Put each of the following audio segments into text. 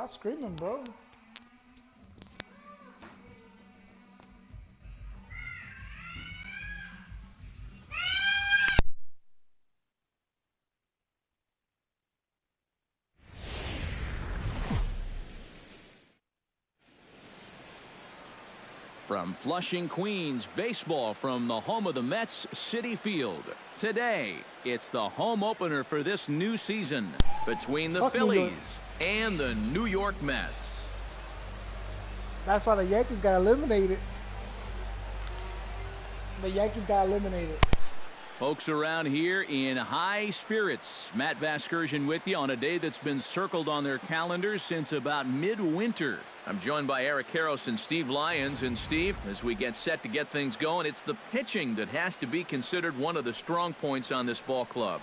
Stop screaming, bro. From Flushing, Queens, baseball from the home of the Mets, Citi Field. Today, it's the home opener for this new season between the Phillies and the New York Mets. That's why the Yankees got eliminated. The Yankees got eliminated. Folks around here in high spirits. Matt Vasgersian with you on a day that's been circled on their calendars since about midwinter. I'm joined by Eric Karros and Steve Lyons. And Steve, as we get set to get things going, it's the pitching that has to be considered one of the strong points on this ball club.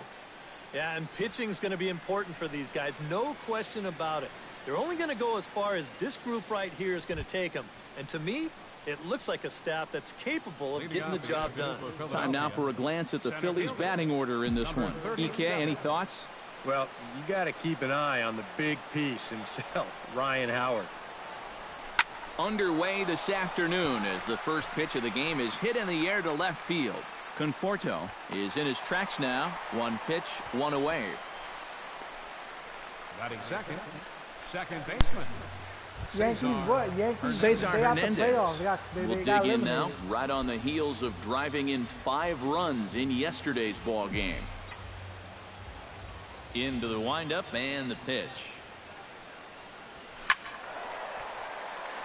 Yeah, and pitching is going to be important for these guys. No question about it. They're only going to go as far as this group right here is going to take them. And to me, it looks like a staff that's capable of getting the job done. Time now for a glance at the Phillies batting order in this one. EK, any thoughts? Well, you got to keep an eye on the big piece himself, Ryan Howard. Underway this afternoon as the first pitch of the game is hit in the air to left field. Conforto is in his tracks now. One pitch, one away. Batting second, second baseman. Yankees what? Yankees Cesar they out the Hernandez playoffs. will dig in now, right on the heels of driving in 5 runs in yesterday's ball game. Into the windup and the pitch.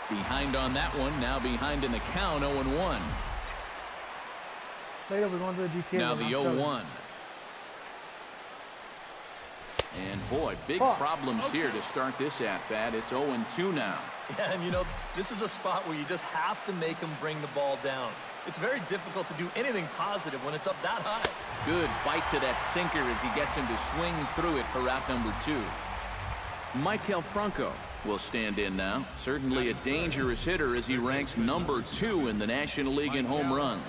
Behind on that one, now behind in the count, 0-1. Later we're going to do a DK. Now the 0-1. And boy, big problems here to start this at-bat. It's 0-2 now. Yeah, and you know, this is a spot where you just have to make them bring the ball down. It's very difficult to do anything positive when it's up that high. Good bite to that sinker as he gets him to swing through it for out number 2. Maikel Franco will stand in now. Certainly a dangerous hitter as he ranks number 2 in the National League in home runs.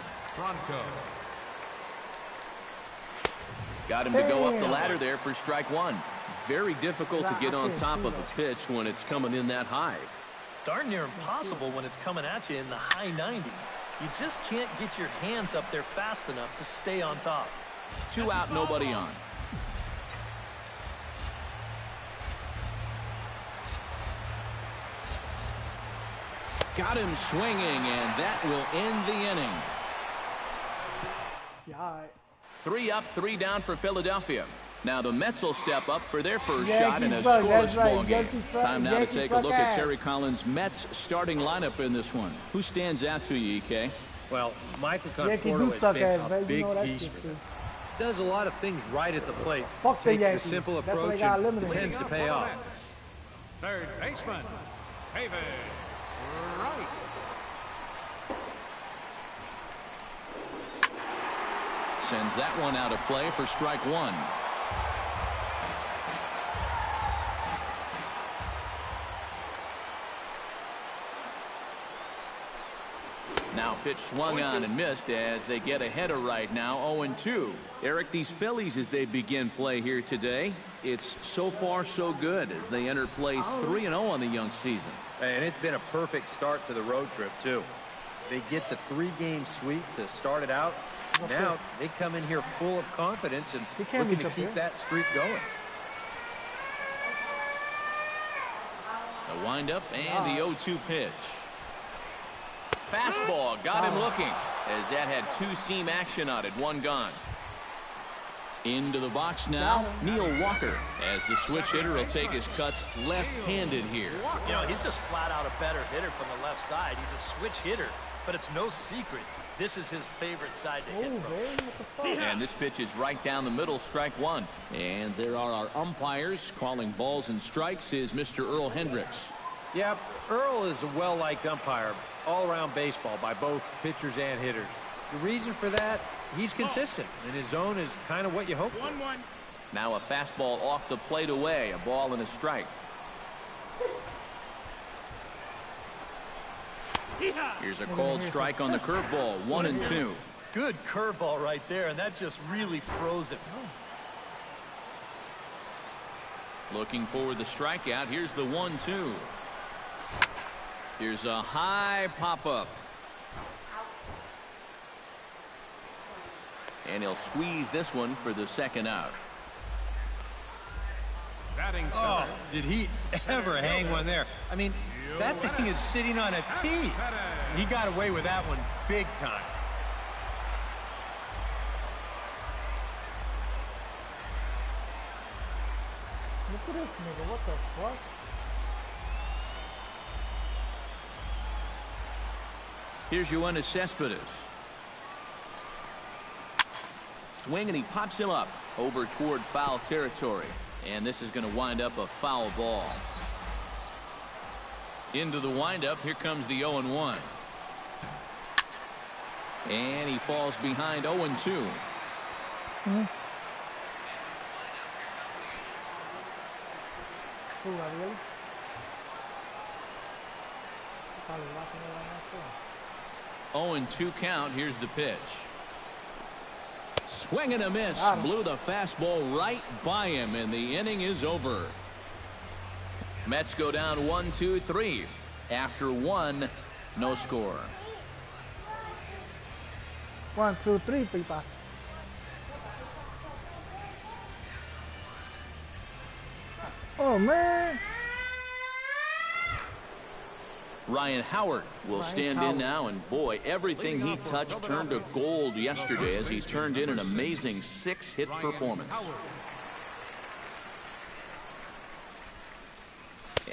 Got him to go up the ladder there for strike 1. Very difficult to get on top of a pitch when it's coming in that high. Darn near impossible when it's coming at you in the high 90s. You just can't get your hands up there fast enough to stay on top. 2 out, nobody on. Got him swinging, and that will end the inning. Yeah. 3 up, 3 down for Philadelphia. Now the Mets will step up for their first shot in a scoreless ball game. Time now to take a look at Terry Collins' Mets starting lineup in this one. Who stands out to you, EK? Well, Michael Conforto has been a big piece for them. Does a lot of things right at the plate. Takes a simple approach and tends to pay off. Third baseman, David Wright. Sends that one out of play for strike 1. Now pitch swung on and missed as they get ahead of right now, 0-2. Eric, these Phillies as they begin play here today, it's so far so good as they enter play 3-0 on the young season. And it's been a perfect start to the road trip, too. They get the 3-game sweep to start it out. Now they come in here full of confidence and looking to keep that streak going. The windup and the 0-2 pitch. Fastball got him looking as that had 2-seam action on it. 1 gone. Into the box now, Neil Walker, as the switch hitter will take his cuts left-handed here. You know, he's just flat out a better hitter from the left side. He's a switch hitter, but it's no secret this is his favorite side to hit from. And this pitch is right down the middle, strike 1. And there are our umpires calling balls and strikes is Mr. Earl Hendricks. Yeah, Earl is a well-liked umpire all around baseball by both pitchers and hitters. The reason for that, he's consistent, and his zone is kind of what you hope for. Now a fastball off the plate away, a ball and a strike. Here's a called strike on the curveball, 1-2. Good curveball right there, and that just really froze him. Looking for the strikeout. Here's the 1-2. Here's a high pop-up. And he'll squeeze this one for the second out. Oh, did he ever hang one there? I mean, that thing is sitting on a tee. He got away with that one big time. Look at this nigga. What the fuck? Here's Yoenis Cespedes. Swing, and he pops him up over toward foul territory. And this is going to wind up a foul ball. Into the windup. Here comes the 0-1. And he falls behind 0-2. Ooh, really? 0-2 count. Here's the pitch. Swing and a miss. Blew the fastball right by him, and the inning is over. Mets go down 1-2-3. After one, no score. 1, 2, 3, people. Oh, man. Ryan Howard will stand in now, and boy, everything he touched turned to gold yesterday as he turned in an amazing 6-hit performance.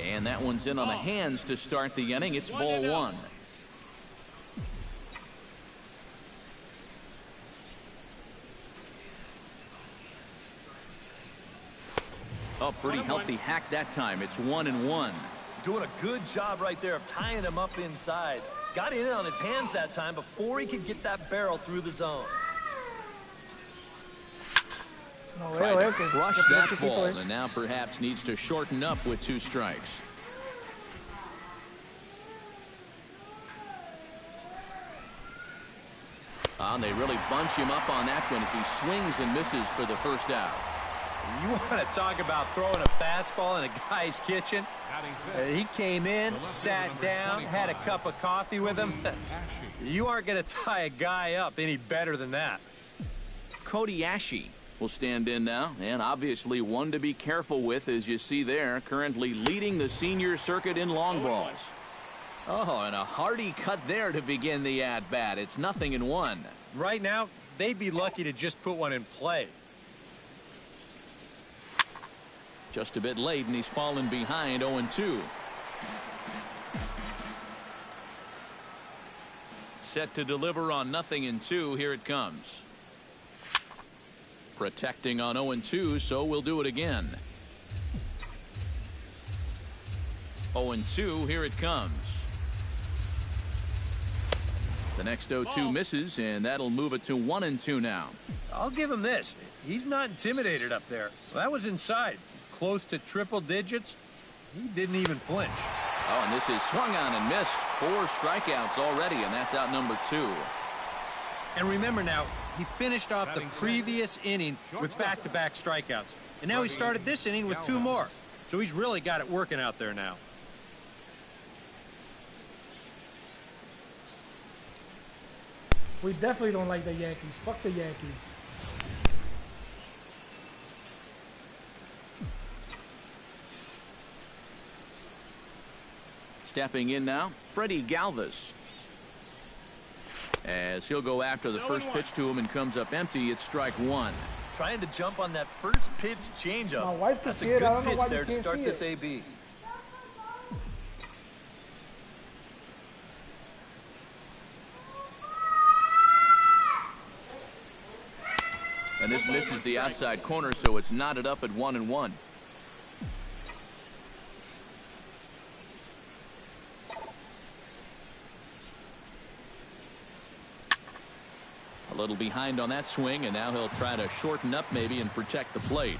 And that one's in on the hands to start the inning. It's ball one. Oh, pretty healthy hack that time. It's 1-1. Doing a good job right there of tying him up inside. Got in on his hands that time before he could get that barrel through the zone. Tried to crush that ball, and now perhaps needs to shorten up with 2 strikes. And they really bunch him up on that one as he swings and misses for the first out. You want to talk about throwing a fastball in a guy's kitchen? He came in, sat down, had a cup of coffee with him. You aren't going to tie a guy up any better than that. Cody Ashe will stand in now, and obviously one to be careful with, as you see there, currently leading the senior circuit in long balls. Oh, and a hearty cut there to begin the at-bat. It's 0-1. Right now, they'd be lucky to just put one in play. Just a bit late, and he's fallen behind 0-2. Set to deliver on 0-2. Here it comes. Protecting on 0-2, so we'll do it again. 0-2, here it comes. The next 0-2 misses, and that'll move it to 1-2 now. I'll give him this. He's not intimidated up there. Well, that was inside. Close to triple digits. He didn't even flinch. Oh, and this is swung on and missed. 4 strikeouts already, and that's out number 2. And remember now, he finished off the previous inning with back-to-back strikeouts. And now he started this inning with 2 more. So he's really got it working out there now. We definitely don't like the Yankees. Fuck the Yankees. Stepping in now, Freddie Galvis. As he'll go after the first pitch to him and comes up empty, it's strike 1. Trying to jump on that first pitch changeup. My wife can That's see a it. good I don't know pitch why there you to can't start see this it. AB. And this misses the outside corner, so it's knotted up at 1-1. A little behind on that swing, and now he'll try to shorten up maybe and protect the plate.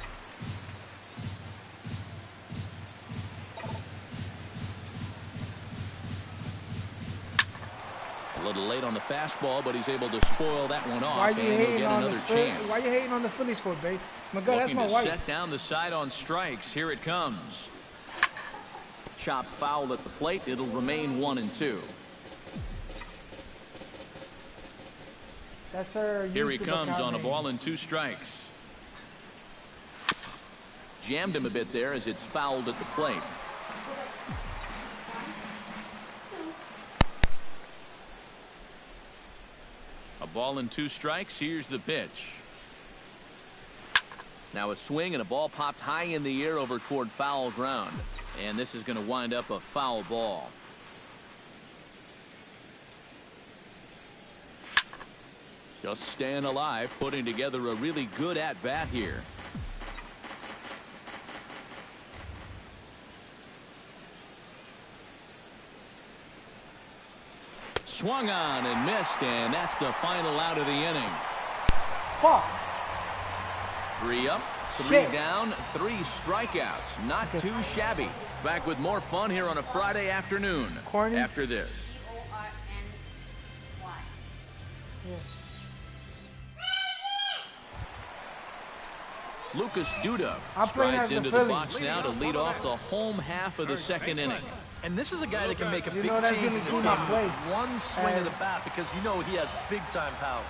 little late on the fastball, but he's able to spoil that one off, and he'll get another chance. Why you hating on the Phillies for, babe? My God, that's my wife. Set down the side on strikes. Here it comes. Chop foul at the plate. It'll remain 1-2. That's her. Here he comes on a ball and 2 strikes. Jammed him a bit there as it's fouled at the plate. A ball and 2 strikes. Here's the pitch. Now a swing and a ball popped high in the air over toward foul ground. And this is going to wind up a foul ball. Just staying alive, putting together a really good at-bat here. Swung on and missed, and that's the final out of the inning. Fuck. 3 up, 3 down, 3 strikeouts. Not too shabby. Back with more fun here on a Friday afternoon. Corny. After this. Yeah. Lucas Duda I'm playing strides as the into the Phillies. box now to lead off the home half of the second inning. And this is a guy that can make a big that's change in gonna this do game my play. with one swing of the bat, because you know he has big-time power.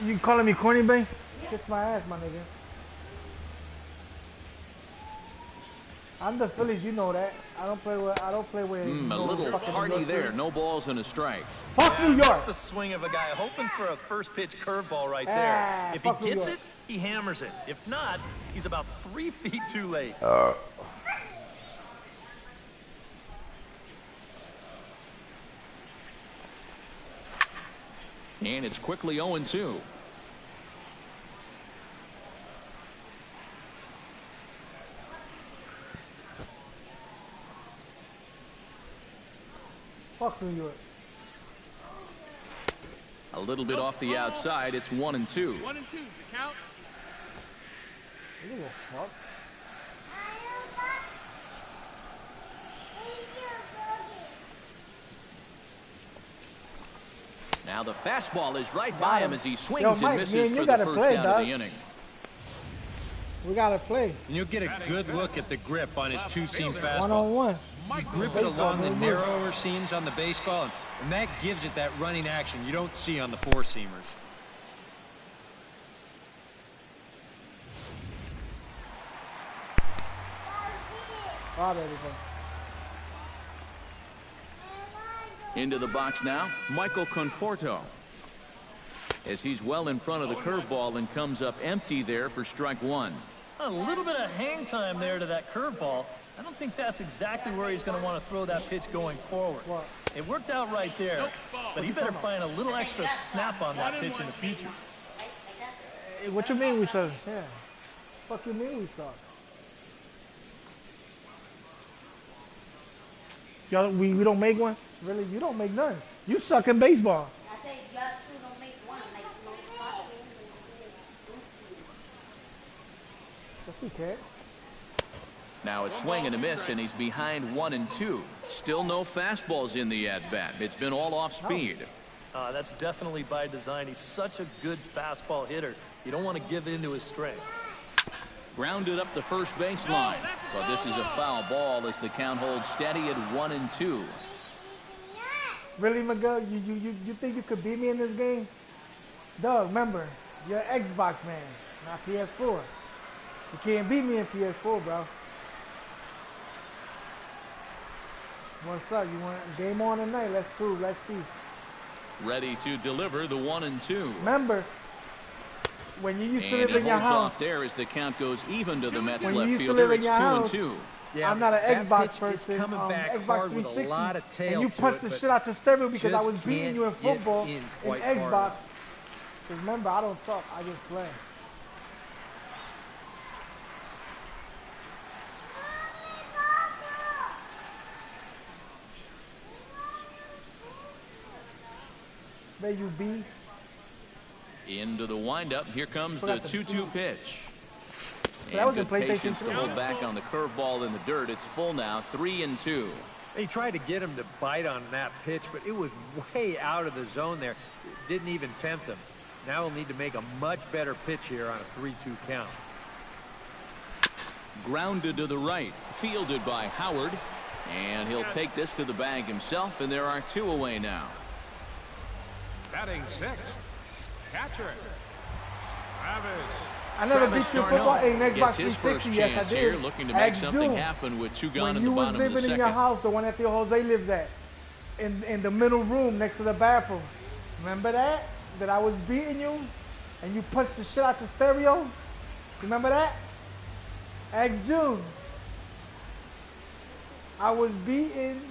You calling me corny, babe? Kiss my ass, my nigga. I'm the Phillies, you know that. I don't play with. A little party there. No balls and a strike. Fuck New York. That's the swing of a guy hoping for a first pitch curveball right there. If he gets it, he hammers it. If not, he's about 3 feet too late. And it's quickly 0-2. Fuck New York. A little bit off the outside. It's 1-2. 1-2's the count. Fuck. Now the fastball is right by him as he swings Mike, and misses for the first down of the inning. We gotta play. And you'll get a good look at the grip on his 2-seam fastball. One-on-one. You grip it along the narrower seams on the baseball, and that gives it that running action you don't see on the 4-seamers. Into the box now, Michael Conforto. As he's well in front of the curveball and comes up empty there for strike 1. A little bit of hang time there to that curveball. I don't think that's exactly where he's going to want to throw that pitch going forward. It worked out right there, but he better find a little extra snap on that pitch in the future. What you mean we suck? Yeah. Fuck you mean we suck? Y'all, we don't make one? Really? You don't make none. You suck in baseball. I say y'all two don't make one. Like, That's okay. Now a swing and a miss, and he's behind 1-2. Still no fastballs in the at-bat. It's been all off speed. That's definitely by design. He's such a good fastball hitter. You don't want to give in to his strength. Grounded up the first baseline. But this is a foul ball as the count holds steady at 1-2. Really, Miguel? You think you could beat me in this game? Doug, remember, you're an Xbox man, not PS4. You can't beat me in PS4, bro. What's up? You want game on tonight? Let's prove. Let's see. Ready to deliver the 1-2. Remember, when you used to live And in it your holds house, off there as the count goes even to the Mets when you left used to live fielder. in It's your house, 2-2. Yeah, I'm not an that Xbox pitch, person. it's coming back Xbox hard with 360, a lot of tail and you to punched it, the but shit out your stereo because I just was beating you in can't get football in in quite far Xbox. enough. Because remember, I don't talk. I just play. There you be. Into the windup. Here comes the 2-2 pitch. So that was And a good PlayStation patience to 2. hold back on the curveball in the dirt. It's full now, 3-2. He tried to get him to bite on that pitch, but it was way out of the zone there. It didn't even tempt him. Now he'll need to make a much better pitch here on a 3-2 count. Grounded to the right, fielded by Howard, and he'll take this to the bag himself, and there are 2 away now. Batting sixth, catcher, Travis. I never Travis beat you in football. Hey, Darno Xbox gets his first 360. Yes, I chance did. here, looking to make Ask something June, happen with 2 gone when in you the was bottom of the living in your second. house, the one that Theo Jose lives at, in the middle room next to the bathroom. Remember that? That I was beating you, and you punched the shit out your stereo? Remember that? Ask June. I was beating.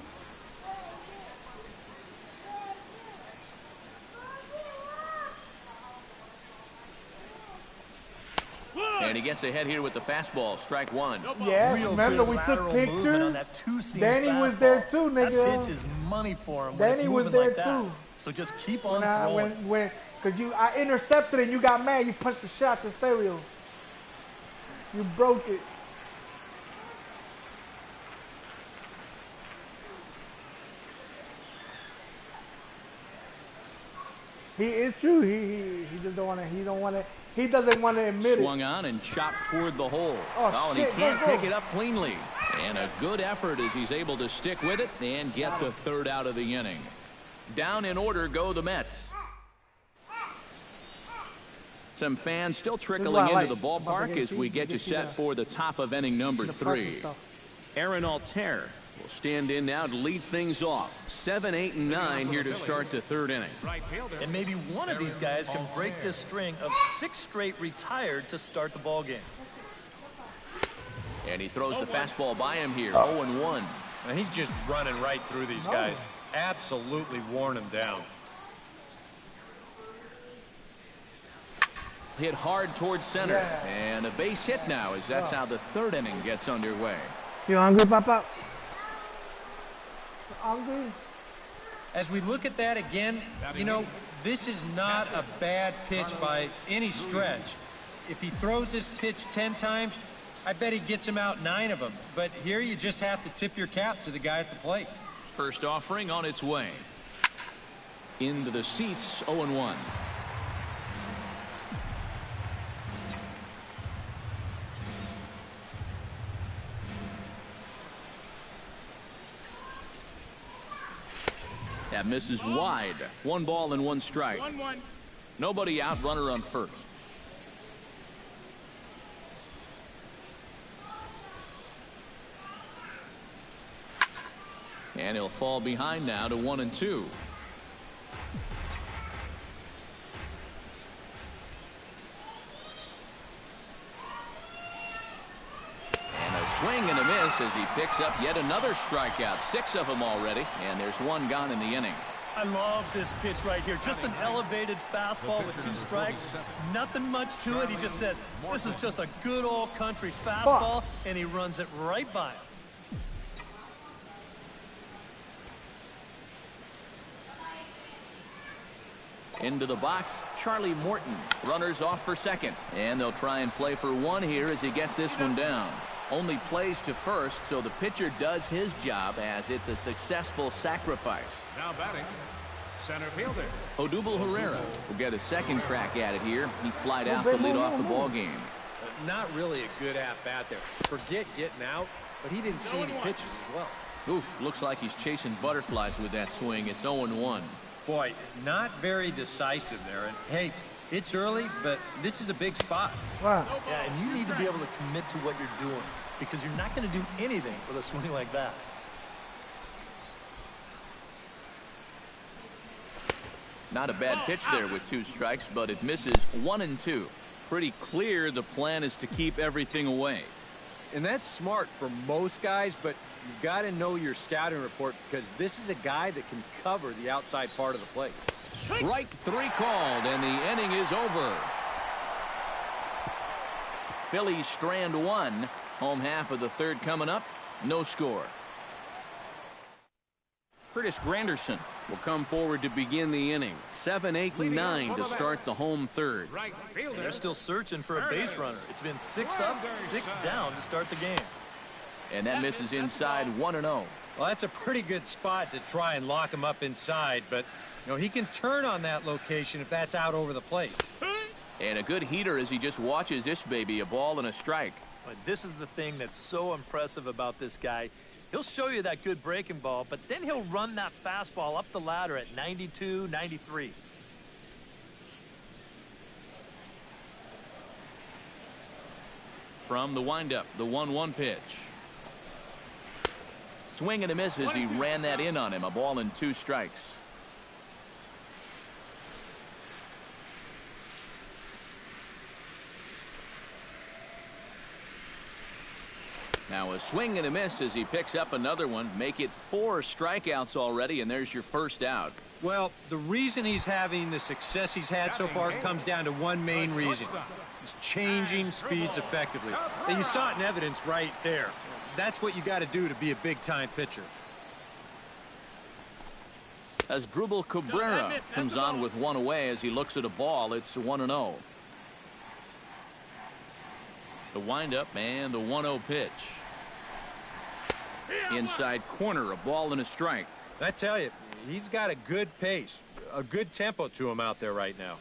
And he gets ahead here with the fastball, strike 1. Yeah, Real remember good we took lateral movement on pictures? that two-seam Danny was fastball. there too, nigga. That pitch is money for him when Danny it's was moving there like that. too. So just keep on throwing. Cause I intercepted and you got mad, you punched the shot out the stereo. You broke it. He is true. He just don't want to. He doesn't want to admit it. Swung on and chopped toward the hole. Oh, and shit, he can't go, go. pick it up cleanly. And a good effort as he's able to stick with it and get the 3rd out of the inning. Down in order go the Mets. Some fans still trickling into the ballpark as we get you set for the top of inning number 3. Aaron Altair will stand in now to lead things off. 7, 8, and 9 here to start the 3rd inning. And maybe one of these guys can break this string of 6 straight retired to start the ball game. And he throws the fastball by him here. 0-1. And he's just running right through these guys. Absolutely worn them down. Hit hard towards center. And a base hit now as that's how the 3rd inning gets underway. You hungry, Papa? Hungry? As we look at that again, you know, this is not a bad pitch by any stretch. If he throws this pitch 10 times, I bet he gets him out 9 of them. But here you just have to tip your cap to the guy at the plate. First offering on its way. Into the seats, 0-1. That misses wide. 1 ball and 1 strike. Nobody out, runner on first. And he'll fall behind now to 1-2. Swing and a miss as he picks up yet another strikeout. 6 of them already, and there's 1 gone in the inning. I love this pitch right here. Just an elevated fastball with 2 strikes. Nothing much to it. He just says, this is just a good old country fastball, and he runs it right by him. Into the box, Charlie Morton. Runners off for second, and they'll try and play for 1 here as he gets this one down. Only plays to first, so the pitcher does his job as it's a successful sacrifice. Now batting, center fielder. Odubel Herrera will get a second crack at it here. He flied out to lead off the ball game. Not really a good at-bat there. Forget getting out, but he didn't see any pitches as well. Oof, looks like he's chasing butterflies with that swing. It's 0-1. Boy, not very decisive there. And hey, it's early, but this is a big spot. Wow. Yeah, and you need to be able to commit to what you're doing, because you're not going to do anything with a swing like that. Not a bad pitch there with 2 strikes, but it misses 1-2. Pretty clear the plan is to keep everything away. And that's smart for most guys, but you've got to know your scouting report because this is a guy that can cover the outside part of the plate. Strike 3 called, and the inning is over. Phillies strand 1. Home half of the 3rd coming up. No score. Curtis Granderson will come forward to begin the inning. 7, 8, and 9 to start the home 3rd. Right And fielder. they're still searching for a base runner. It's been 6 up, 6 down to start the game. And that misses inside 1-0. Well, that's a pretty good spot to try and lock him up inside, but you know, he can turn on that location if that's out over the plate. And a good heater as he just watches this baby, a ball and a strike. But this is the thing that's so impressive about this guy. He'll show you that good breaking ball, but then he'll run that fastball up the ladder at 92, 93. From the windup, the 1-1 pitch. Swing and a miss as he ran that in on him. A ball and 2 strikes. Now a swing and a miss as he picks up another one. Make it 4 strikeouts already, and there's your first out. Well, the reason he's having the success he's had so far comes down to one main reason. He's changing speeds effectively. And you saw it in evidence right there. That's what you got to do to be a big-time pitcher. As Drupal Cabrera comes on with 1 away as he looks at a ball, it's 1-0. The windup and the 1-0 pitch. Inside corner, a ball and a strike. I tell you, he's got a good pace, a good tempo to him out there right now.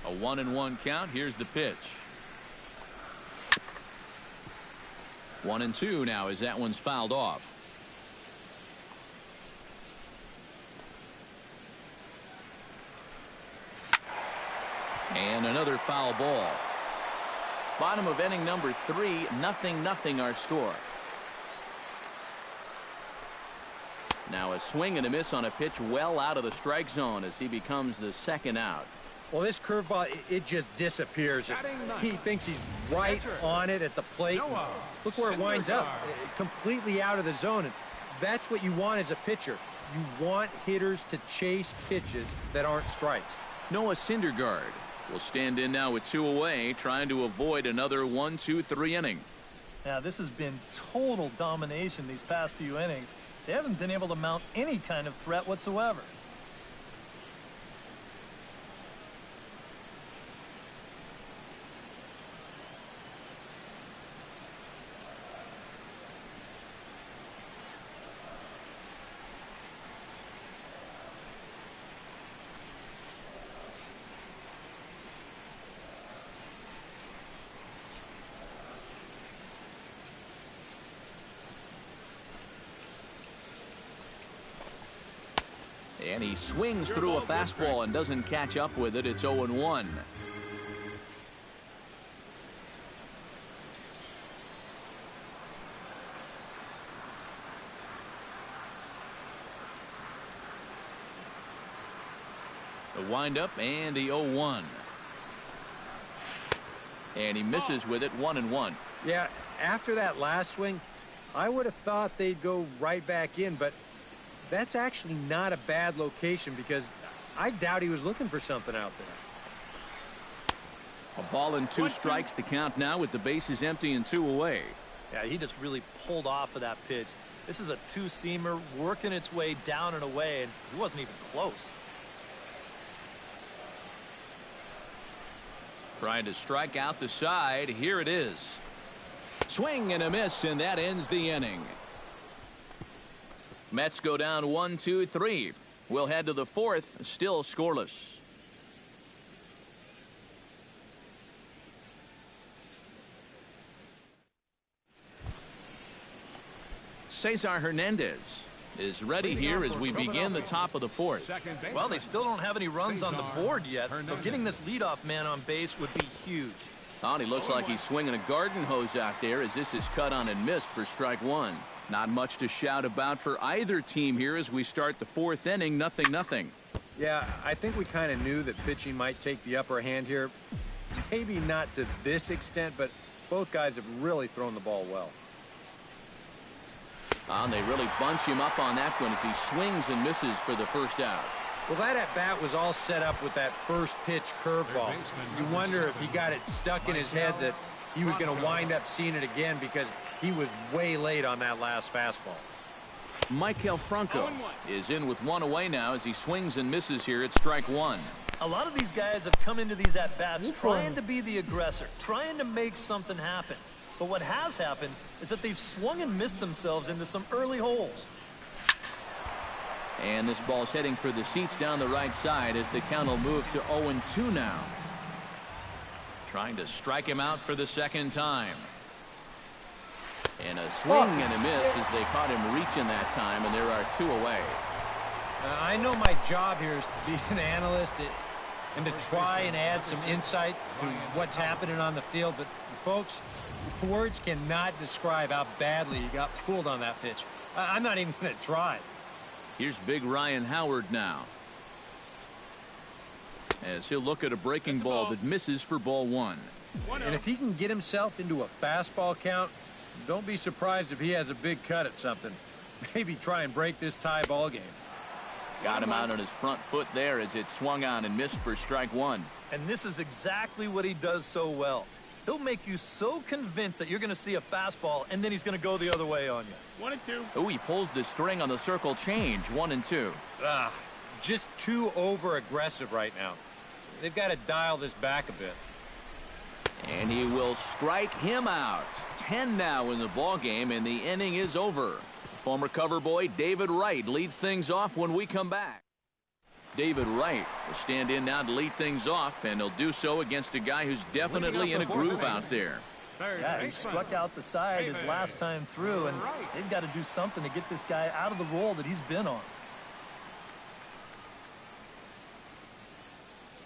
A 1-1 count. Here's the pitch. 1-2 now as that one's fouled off. And another foul ball. Bottom of inning number 3, 0-0 our score. Now a swing and a miss on a pitch well out of the strike zone as he becomes the second out. Well, this curveball, it just disappears. He thinks he's right on it at the plate. Look where it winds up, completely out of the zone. And that's what you want as a pitcher. You want hitters to chase pitches that aren't strikes. Noah Syndergaard will stand in now with 2 away, trying to avoid another 1-2-3 inning. Now, this has been total domination these past few innings. They haven't been able to mount any kind of threat whatsoever. And he swings through a fastball and doesn't catch up with it. It's 0-1. The windup and the 0-1. And he misses with it. 1-1. Yeah, after that last swing, I would have thought they'd go right back in, but that's actually not a bad location because I doubt he was looking for something out there. A ball and 2 strikes the count now with the bases empty and 2 away. Yeah, he just really pulled off of that pitch. This is a 2-seamer working its way down and away, and he wasn't even close. Trying to strike out the side. Here it is. Swing and a miss, and that ends the inning. Mets go down 1-2-3. We'll head to the 4th, still scoreless. Cesar Hernandez is ready here as we begin the top of the 4th. Well, they still don't have any runs on the board yet, so getting this leadoff man on base would be huge. Oh, and he looks like he's swinging a garden hose out there as this is cut on and missed for strike 1. Not much to shout about for either team here as we start the 4th inning. 0-0. Yeah, I think we kind of knew that pitching might take the upper hand here. Maybe not to this extent, but both guys have really thrown the ball well. And they really bunch him up on that one as he swings and misses for the first out. Well, that at-bat was all set up with that first pitch curveball. You wonder if he got it stuck in his head that he was going to wind up seeing it again because he was way late on that last fastball. Maikel Franco is in with 1 away now as he swings and misses here at strike 1. A lot of these guys have come into these at-bats trying to be the aggressor, trying to make something happen. But what has happened is that they've swung and missed themselves into some early holes. And this ball's heading for the seats down the right side as the count will move to 0-2 now. Trying to strike him out for the second time. And a swing and a miss as they caught him reaching that time, and there are 2 away. I know my job here is to be an analyst and to try and add some insight to what's happening on the field, but folks, words cannot describe how badly he got pulled on that pitch. I'm not even going to try. Here's big Ryan Howard now, as he'll look at a breaking ball that misses for ball 1. And if he can get himself into a fastball count, don't be surprised if he has a big cut at something. Maybe try and break this tie ball game. Got him out on his front foot there as it swung on and missed for strike 1. And this is exactly what he does so well. He'll make you so convinced that you're going to see a fastball, and then he's going to go the other way on you. 1-2. Oh, he pulls the string on the circle change. 1-2. Just too over-aggressive right now. They've got to dial this back a bit. And he will strike him out. 10 now in the ball game, and the inning is over. Former cover boy David Wright leads things off when we come back. David Wright will stand in now to lead things off, and he'll do so against a guy who's definitely in a groove out there. Yeah, he struck out the side his last time through, and they've got to do something to get this guy out of the role that he's been on.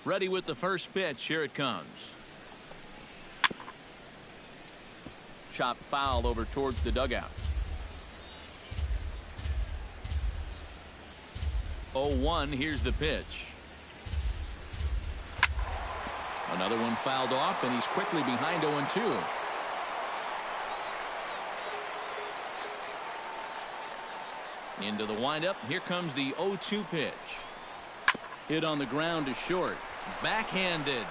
Ready with the first pitch. Here it comes. Chop foul over towards the dugout. 0-1. Here's the pitch. Another one fouled off, and he's quickly behind 0-2. Into the windup. Here comes the 0-2 pitch. Hit on the ground to short. Backhanded.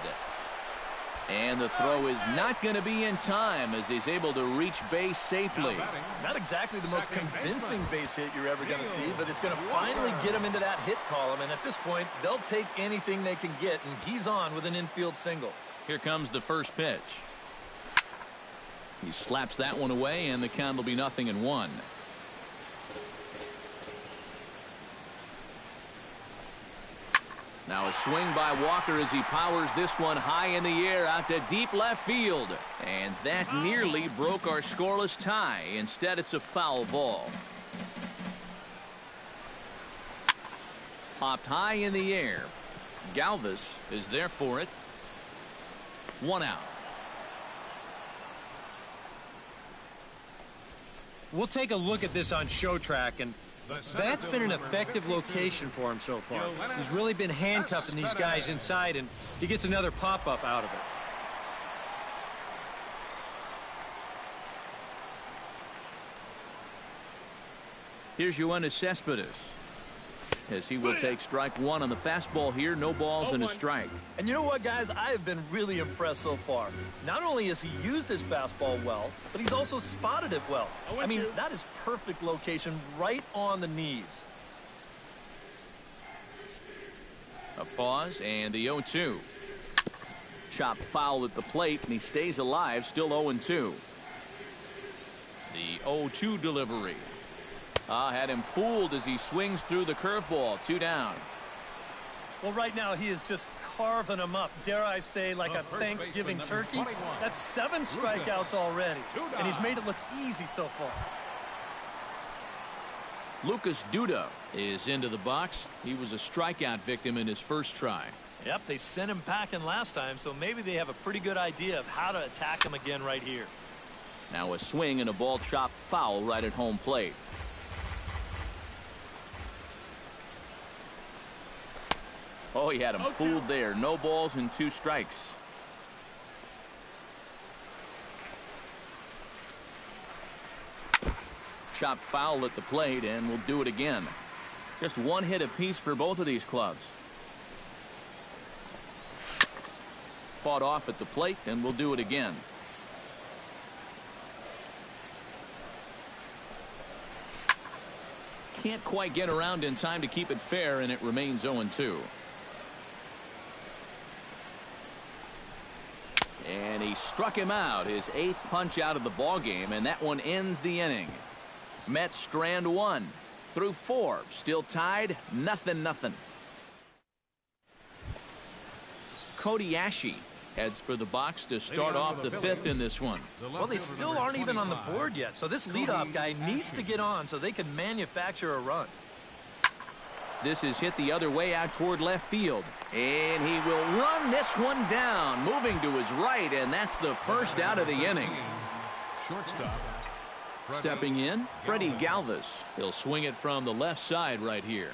And the throw is not going to be in time as he's able to reach base safely. Not exactly the most convincing base hit you're ever going to see, but it's going to finally get him into that hit column. And at this point, they'll take anything they can get, and he's on with an infield single. Here comes the first pitch. He slaps that one away, and the count will be 0-1. Now a swing by Walker as he powers this one high in the air out to deep left field. And that nearly broke our scoreless tie. Instead, it's a foul ball. Popped high in the air. Galvis is there for it. 1 out. We'll take a look at this on Show Track, and that's been an effective location for him so far. He's really been handcuffing these guys inside, and he gets another pop-up out of it. Here's Yoenis Cespedes, as he will take strike 1 on the fastball here. No balls and a strike. And you know what, guys? I have been really impressed so far. Not only has he used his fastball well, but he's also spotted it well. I mean, that is perfect location right on the knees. A pause and the 0-2. Chop foul at the plate, and he stays alive, still 0-2. The 0-2 delivery. Had him fooled as he swings through the curveball. 2 down. Well, right now he is just carving them up. Dare I say, like a Thanksgiving turkey? That's 7 strikeouts already, and he's made it look easy so far. Lucas Duda is into the box. He was a strikeout victim in his first try. Yep, they sent him packing last time, so maybe they have a pretty good idea of how to attack him again right here. Now a swing and a ball chopped foul right at home plate. Oh, he had him fooled there. No balls and 2 strikes. Chop foul at the plate, and we'll do it again. Just 1 hit apiece for both of these clubs. Fought off at the plate, and we'll do it again. Can't quite get around in time to keep it fair, and it remains 0-2. He struck him out, his 8th punch out of the ball game, and that one ends the inning. Mets strand 1 through 4, still tied, 0-0. Cody Ashe heads for the box to start off the 5th in this one. Well, they still aren't even on the board yet, so this leadoff guy needs to get on so they can manufacture a run. This is hit the other way out toward left field, and he will run this one down, moving to his right, and that's the first out of the inning. Shortstop. Stepping in, Freddie Galvis. He'll swing it from the left side right here.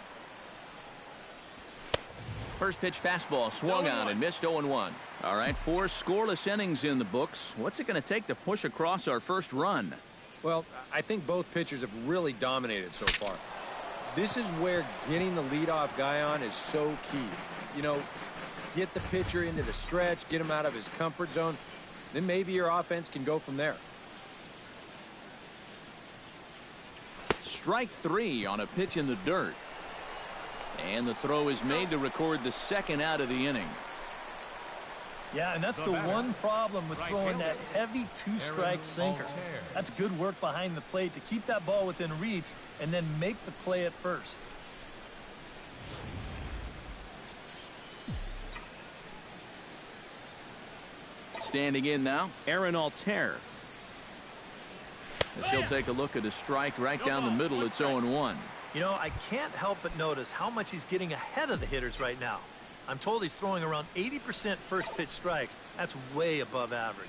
First pitch fastball swung on and missed 0-1. All right, 4 scoreless innings in the books. What's it going to take to push across our first run? Well, I think both pitchers have really dominated so far. This is where getting the leadoff guy on is so key. You know, get the pitcher into the stretch, get him out of his comfort zone, then maybe your offense can go from there. Strike 3 on a pitch in the dirt. And the throw is made to record the second out of the inning. Yeah, and that's the one problem with throwing that heavy 2-strike sinker. That's good work behind the plate to keep that ball within reach and then make the play at first. Standing in now, Aaron Altair. As he'll take a look at a strike right down the middle. It's 0-1. You know, I can't help but notice how much he's getting ahead of the hitters right now. I'm told he's throwing around 80% first pitch strikes. That's way above average.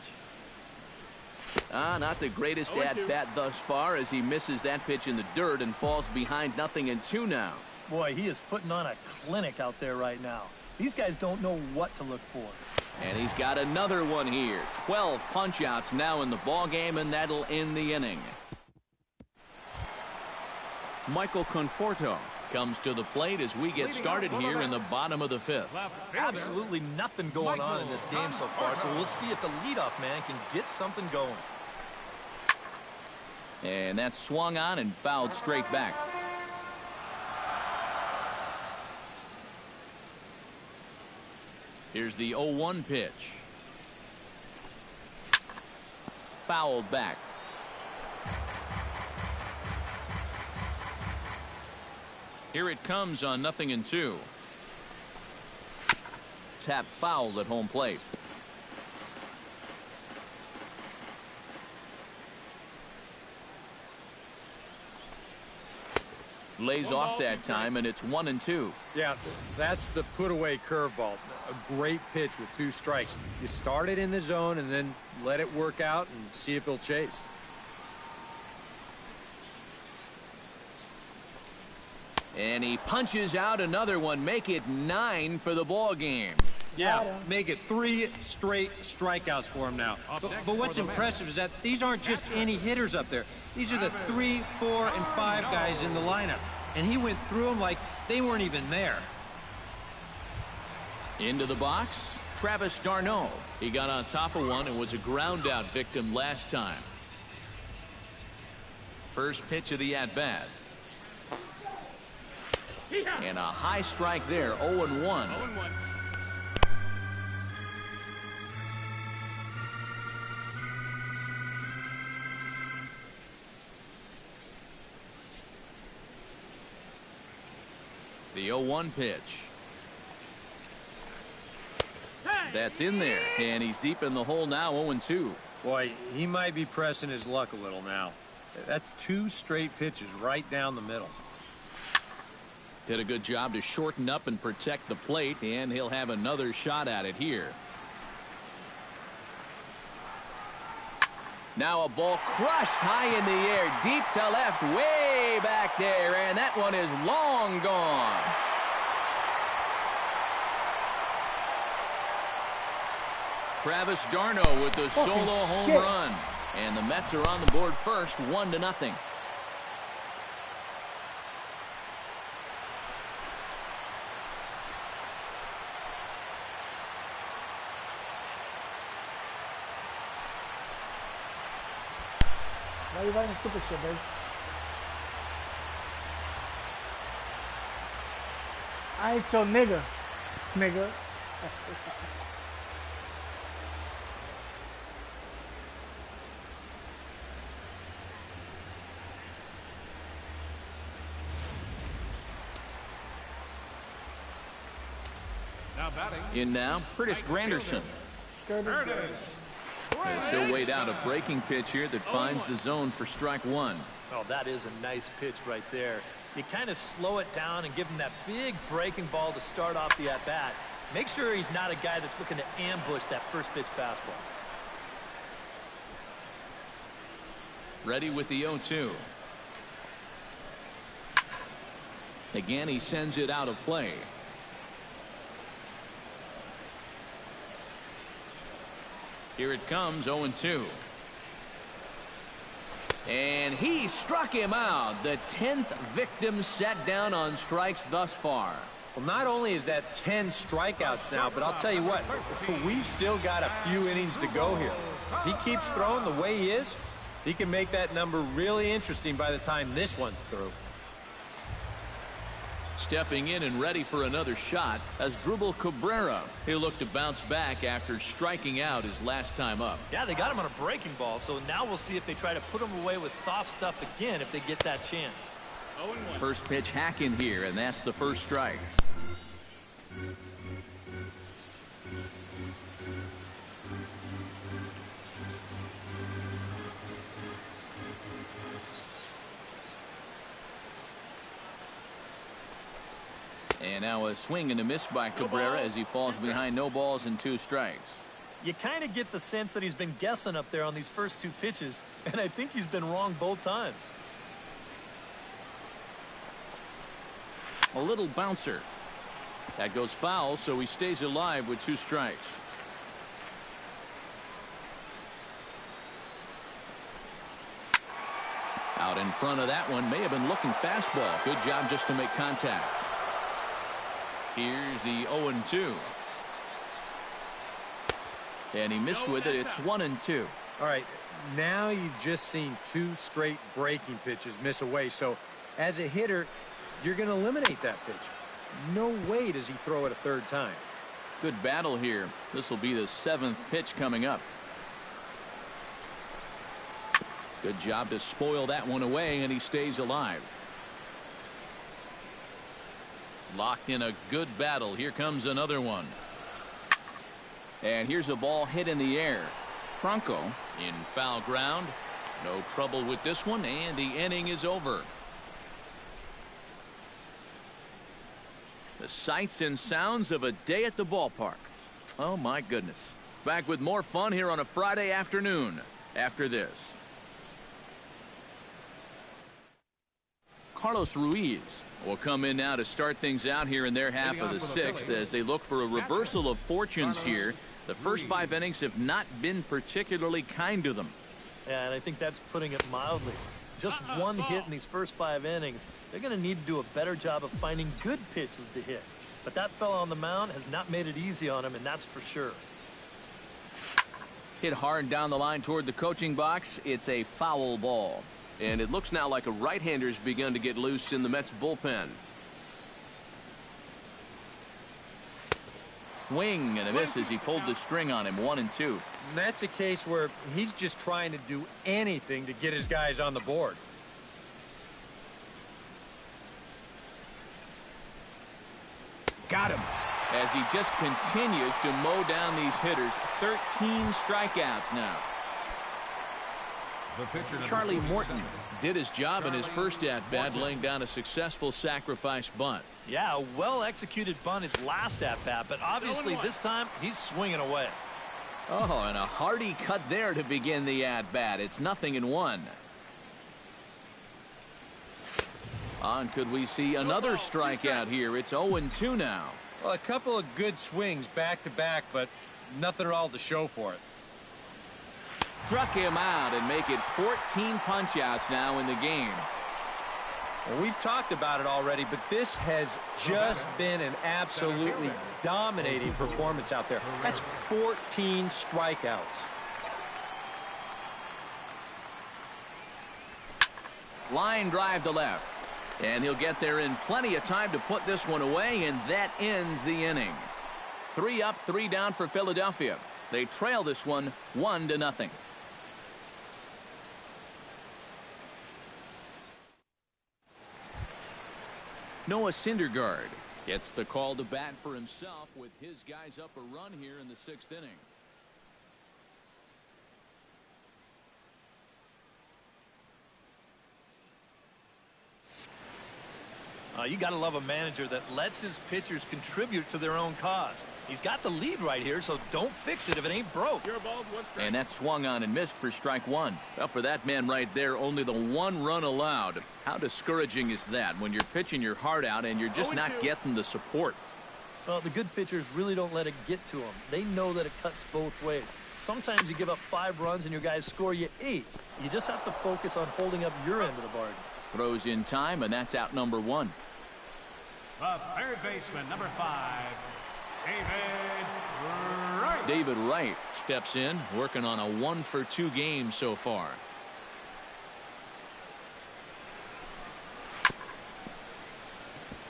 Not the greatest at-bat thus far as he misses that pitch in the dirt and falls behind 0-2 now. Boy, he is putting on a clinic out there right now. These guys don't know what to look for. And he's got another one here. 12 punch-outs now in the ball game, and that'll end the inning. Michael Conforto comes to the plate as we get started here in the bottom of the 5th. Absolutely nothing going on in this game so far, so we'll see if the leadoff man can get something going. And that's swung on and fouled straight back. Here's the 0-1 pitch. Fouled back. Here it comes on 0-2. Tap fouled at home plate. Lays off that time, and it's 1-2. Yeah, that's the put-away curveball. A great pitch with 2 strikes. You start it in the zone and then let it work out and see if he'll chase. And he punches out another one. Make it 9 for the ball game. Yeah, make it 3 straight strikeouts for him now. But what's impressive is that these aren't just any hitters up there. These are the 3, 4, and 5 guys in the lineup. And he went through them like they weren't even there. Into the box, Travis d'Arnaud. He got on top of one and was a ground-out victim last time. First pitch of the at-bat. And a high strike there, 0-1. The 0-1 pitch. That's in there, and he's deep in the hole now, 0-2. Boy, he might be pressing his luck a little now. That's 2 straight pitches right down the middle. Did a good job to shorten up and protect the plate, and he'll have another shot at it here. Now a ball crushed high in the air, deep to left, way back there, and that one is long gone. Travis d'Arnaud with the solo home run, and the Mets are on the board first, 1-0. Why you writing stupid shit, babe? I ain't your nigga. In now, Curtis Granderson. As he'll wait out a breaking pitch here that finds the zone for strike one. Oh, that is a nice pitch right there. You kind of slow it down and give him that big breaking ball to start off the at-bat. Make sure he's not a guy that's looking to ambush that first pitch fastball. Ready with the 0-2. Again, he sends it out of play. Here it comes, 0-2. And he struck him out. The 10th victim set down on strikes thus far. Well, not only is that 10 strikeouts now, but I'll tell you what, we've still got a few innings to go here. If he keeps throwing the way he is, he can make that number really interesting by the time this one's through. Stepping in and ready for another shot as Dribble Cabrera. He'll look to bounce back after striking out his last time up. Yeah, they got him on a breaking ball, so now we'll see if they try to put him away with soft stuff again if they get that chance. First pitch hacking here, and that's the first strike. And now a swing and a miss by Cabrera as he falls behind no balls and 2 strikes. You kind of get the sense that he's been guessing up there on these first 2 pitches, and I think he's been wrong both times. A little bouncer. That goes foul, so he stays alive with 2 strikes. Out in front of that one, may have been looking fastball. Good job just to make contact. Here's the 0-2. And he missed with it. It's 1-2. All right, now you've just seen 2 straight breaking pitches miss away. So as a hitter, you're going to eliminate that pitch. No way does he throw it a 3rd time. Good battle here. This will be the 7th pitch coming up. Good job to spoil that one away, and he stays alive. Locked in a good battle. Here comes another one. And here's a ball hit in the air. Franco in foul ground. No trouble with this one, and the inning is over. The sights and sounds of a day at the ballpark. Oh, my goodness. Back with more fun here on a Friday afternoon after this. Carlos Ruiz will come in now to start things out here in their half of the 6th as they look for a reversal of fortunes here. The first 5 innings have not been particularly kind to them. Yeah, and I think that's putting it mildly. Just 1 hit in these first 5 innings. They're going to need to do a better job of finding good pitches to hit. But that fella on the mound has not made it easy on him, and that's for sure. Hit hard down the line toward the coaching box. It's a foul ball. And it looks now like a right-hander's begun to get loose in the Mets bullpen. Swing and a miss as he pulled the string on him. 1-2. And that's a case where he's just trying to do anything to get his guys on the board. Got him. As he just continues to mow down these hitters. 13 strikeouts now. Charlie Morton did his job in his first at-bat, laying down a successful sacrifice bunt. Yeah, a well-executed bunt his last at-bat, but obviously this time he's swinging away. Oh, and a hearty cut there to begin the at-bat. It's 0-1. On, could we see another strikeout here? It's 0-2 now. Well, a couple of good swings back-to-back, but nothing at all to show for it. Struck him out and make it 14 punch-outs now in the game. Well, we've talked about it already, but this has just been an absolutely dominating performance out there. That's 14 strikeouts. Line drive to left. And he'll get there in plenty of time to put this one away, and that ends the inning. 3 up, 3 down for Philadelphia. They trail this one 1-0. Noah Syndergaard Gets the call to bat for himself with his guys up a run here in the 6th inning. You got to love a manager that lets his pitchers contribute to their own cause. He's got the lead right here, so don't fix it if it ain't broke. And that swung on and missed for strike one. Well, for that man right there, only the 1 run allowed. How discouraging is that when you're pitching your heart out and you're just not getting the support? Well, the good pitchers really don't let it get to them. They know that it cuts both ways. Sometimes you give up 5 runs and your guys score you 8. You just have to focus on holding up your end of the bargain. Throws in time, and that's out number 1. The third baseman, number 5, David Wright. David Wright steps in, working on a 1-for-2 game so far.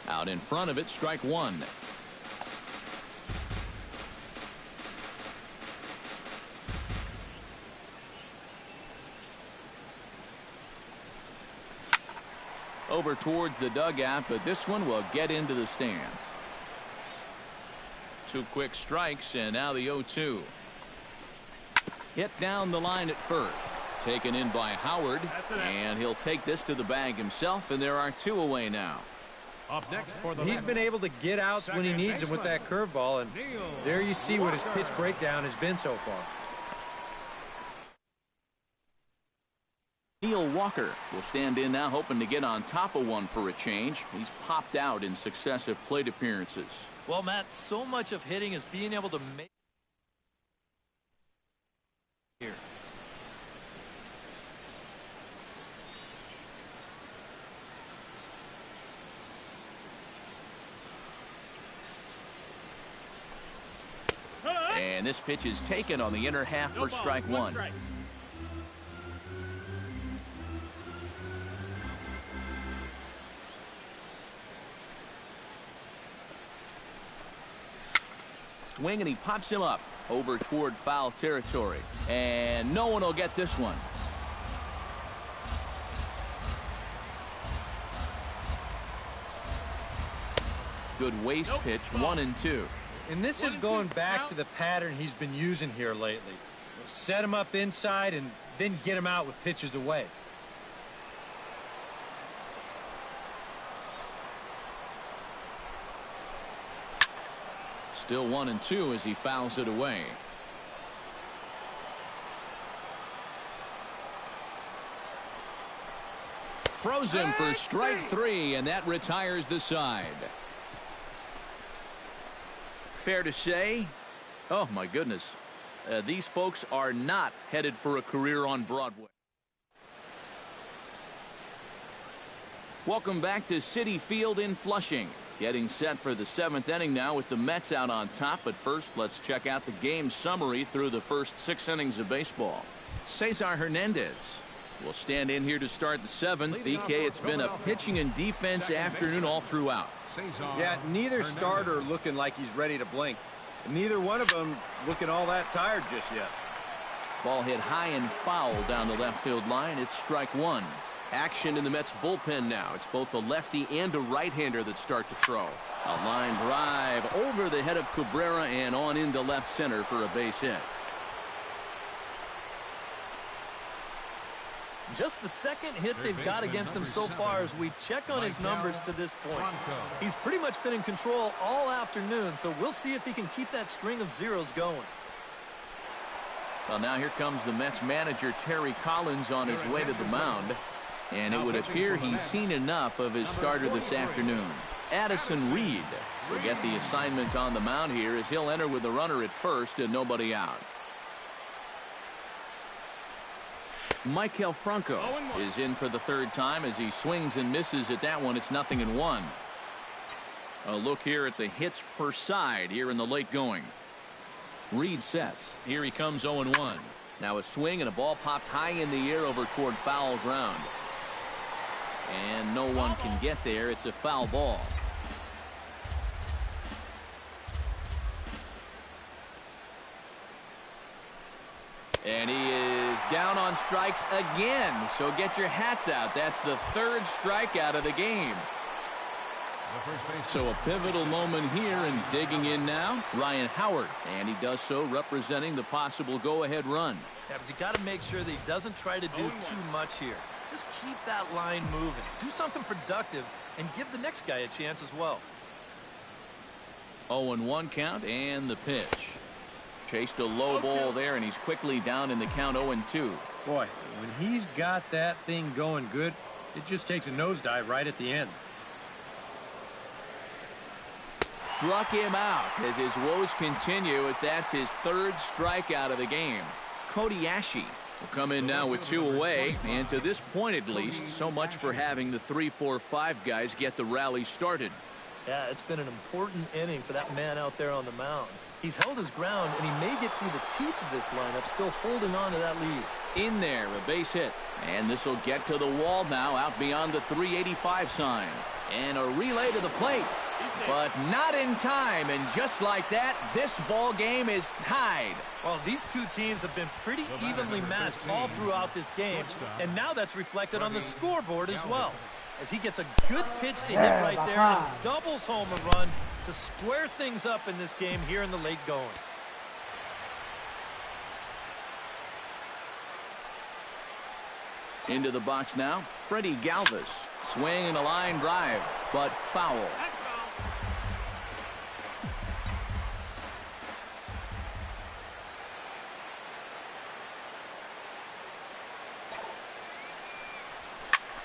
Out in front of it, strike 1. Over towards the dugout, but this one will get into the stands. 2 quick strikes, and now the 0-2. Hit down the line at first. Taken in by Howard, and he'll take this to the bag himself, and there are 2 away now. Up next for the He's been able to get outs when he needs them with that curveball, and there you see what his pitch breakdown has been so far. Neil Walker will stand in now, hoping to get on top of one for a change. He's popped out in successive plate appearances. Well, Matt, so much of hitting is being able to make here. And this pitch is taken on the inner half for strike 1. Swing, and he pops him up over toward foul territory, and no one will get this one. Good waste pitch, 1-2. And this is going back to the pattern he's been using here lately. Set him up inside and then get him out with pitches away. Still 1-2 as he fouls it away. Throws him for strike 3, and that retires the side. Fair to say, oh my goodness, these folks are not headed for a career on Broadway. Welcome back to Citi Field in Flushing. Getting set for the 7th inning now with the Mets out on top. But first, let's check out the game summary through the first 6 innings of baseball. Cesar Hernandez will stand in here to start the 7th. EK, it's been a pitching and defense afternoon all throughout. Yeah, neither starter looking like he's ready to blink. Neither one of them looking all that tired just yet. Ball hit high and foul down the left field line. It's strike 1. Action in the Mets bullpen now. It's both a lefty and a right-hander that start to throw. A line drive over the head of Cabrera and on into left center for a base hit. Just the second hit they've got against him so far as we check on his numbers to this point. He's pretty much been in control all afternoon, so we'll see if he can keep that string of zeros going. Well, now here comes the Mets manager, Terry Collins, on his way to the mound. And it would appear he's seen enough of his starter this afternoon. Addison Reed will get the assignment on the mound here as he'll enter with a runner at first and nobody out. Maikel Franco is in for the 3rd time as he swings and misses at that one. It's 0-1. A look here at the hits per side here in the late going. Reed sets. Here he comes 0-1. Now a swing and a ball popped high in the air over toward foul ground. And no one can get there. It's a foul ball. And he is down on strikes again. So get your hats out. That's the 3rd strikeout of the game. So a pivotal moment here, and digging in now, Ryan Howard. And he does so representing the possible go-ahead run. Yeah, but you got to make sure that he doesn't try to do too much here. Just keep that line moving. Do something productive and give the next guy a chance as well. 0-1 count and the pitch. Chased a low ball there, and he's quickly down in the count 0-2. Boy, when he's got that thing going good, it just takes a nosedive right at the end. Struck him out as his woes continue, as that's his third strikeout of the game. Kobayashi will come in now with 2 away, and to this point at least, so much for having the 3-4-5 guys get the rally started. Yeah, it's been an important inning for that man out there on the mound. He's held his ground, and he may get through the teeth of this lineup, still holding on to that lead. In there, a base hit. And this will get to the wall now, out beyond the 385 sign. And a relay to the plate. But not in time, and just like that, this ball game is tied. Well, these two teams have been pretty evenly matched all throughout this game, and now that's reflected on the scoreboard as well. As he gets a good pitch to hit right there and doubles home a run to square things up in this game here in the late going. Into the box now, Freddie Galvis. Swing and a line drive, but foul.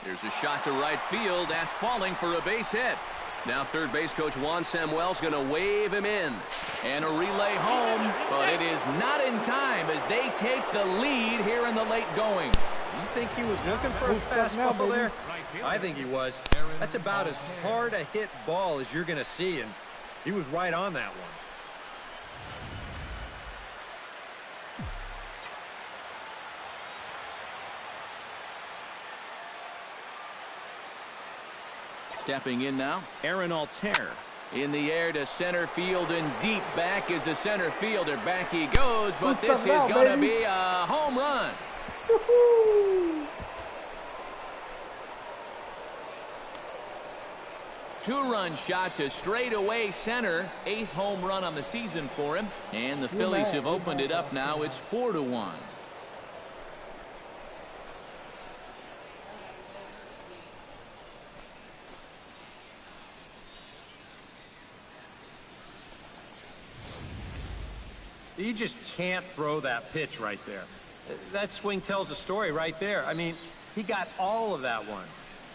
Here's a shot to right field. That's falling for a base hit. Now third base coach Juan Samuel's going to wave him in. And a relay home, but it is not in time as they take the lead here in the late going. You think he was looking for a fastball there? I think he was. That's about as hard a hit ball as you're going to see, and he was right on that one. Stepping in now, Aaron Altair. In the air to center field, and deep back is the center fielder. Back he goes, but this is going to be a home run. Two-run shot to straightaway center. 8th home run on the season for him. And the Phillies have opened it up now. It's 4-1. You just can't throw that pitch right there. That swing tells a story right there. I mean, he got all of that one.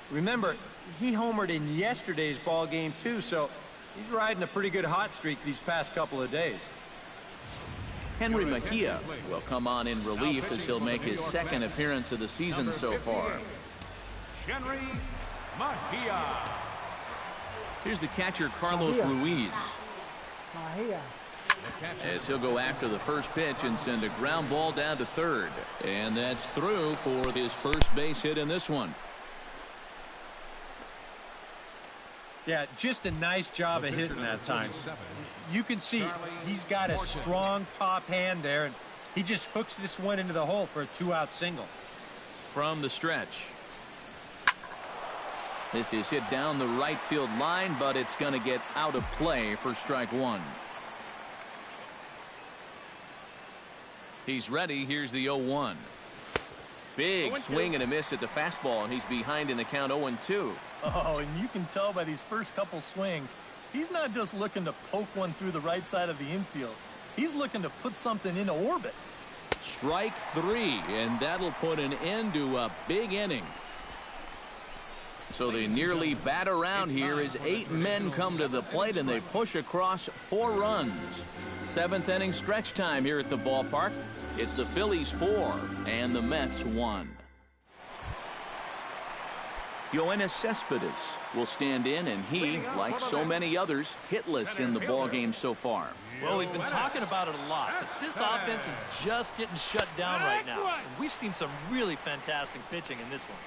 Remember, he homered in yesterday's ball game too, so he's riding a pretty good hot streak these past couple of days. Henry Mejia will come on in relief as he'll make his second appearance of the season so far. Henry Mejia. Here's the catcher, Carlos Ruiz. As he'll go after the first pitch and send a ground ball down to third. And that's through for his first base hit in this one. Yeah, just a nice job of hitting that time. You can see he's got a strong top hand there, and he just hooks this one into the hole for a 2-out single. From the stretch. This is hit down the right field line, but it's going to get out of play for strike one. He's ready. Here's the 0-1. Big swing and a miss at the fastball, and he's behind in the count 0-2. Oh, and you can tell by these first couple swings, he's not just looking to poke one through the right side of the infield. He's looking to put something into orbit. Strike 3, and that'll put an end to a big inning. So they nearly bat around here as 8 men come to the plate, and they push across 4 runs. 7th inning stretch time here at the ballpark. It's the Phillies 4 and the Mets 1. Yoenis Cespedes will stand in, and he, like so many others, hitless in the ballgame so far. Well, we've been talking about it a lot, but this offense is just getting shut down right now. And we've seen some really fantastic pitching in this one.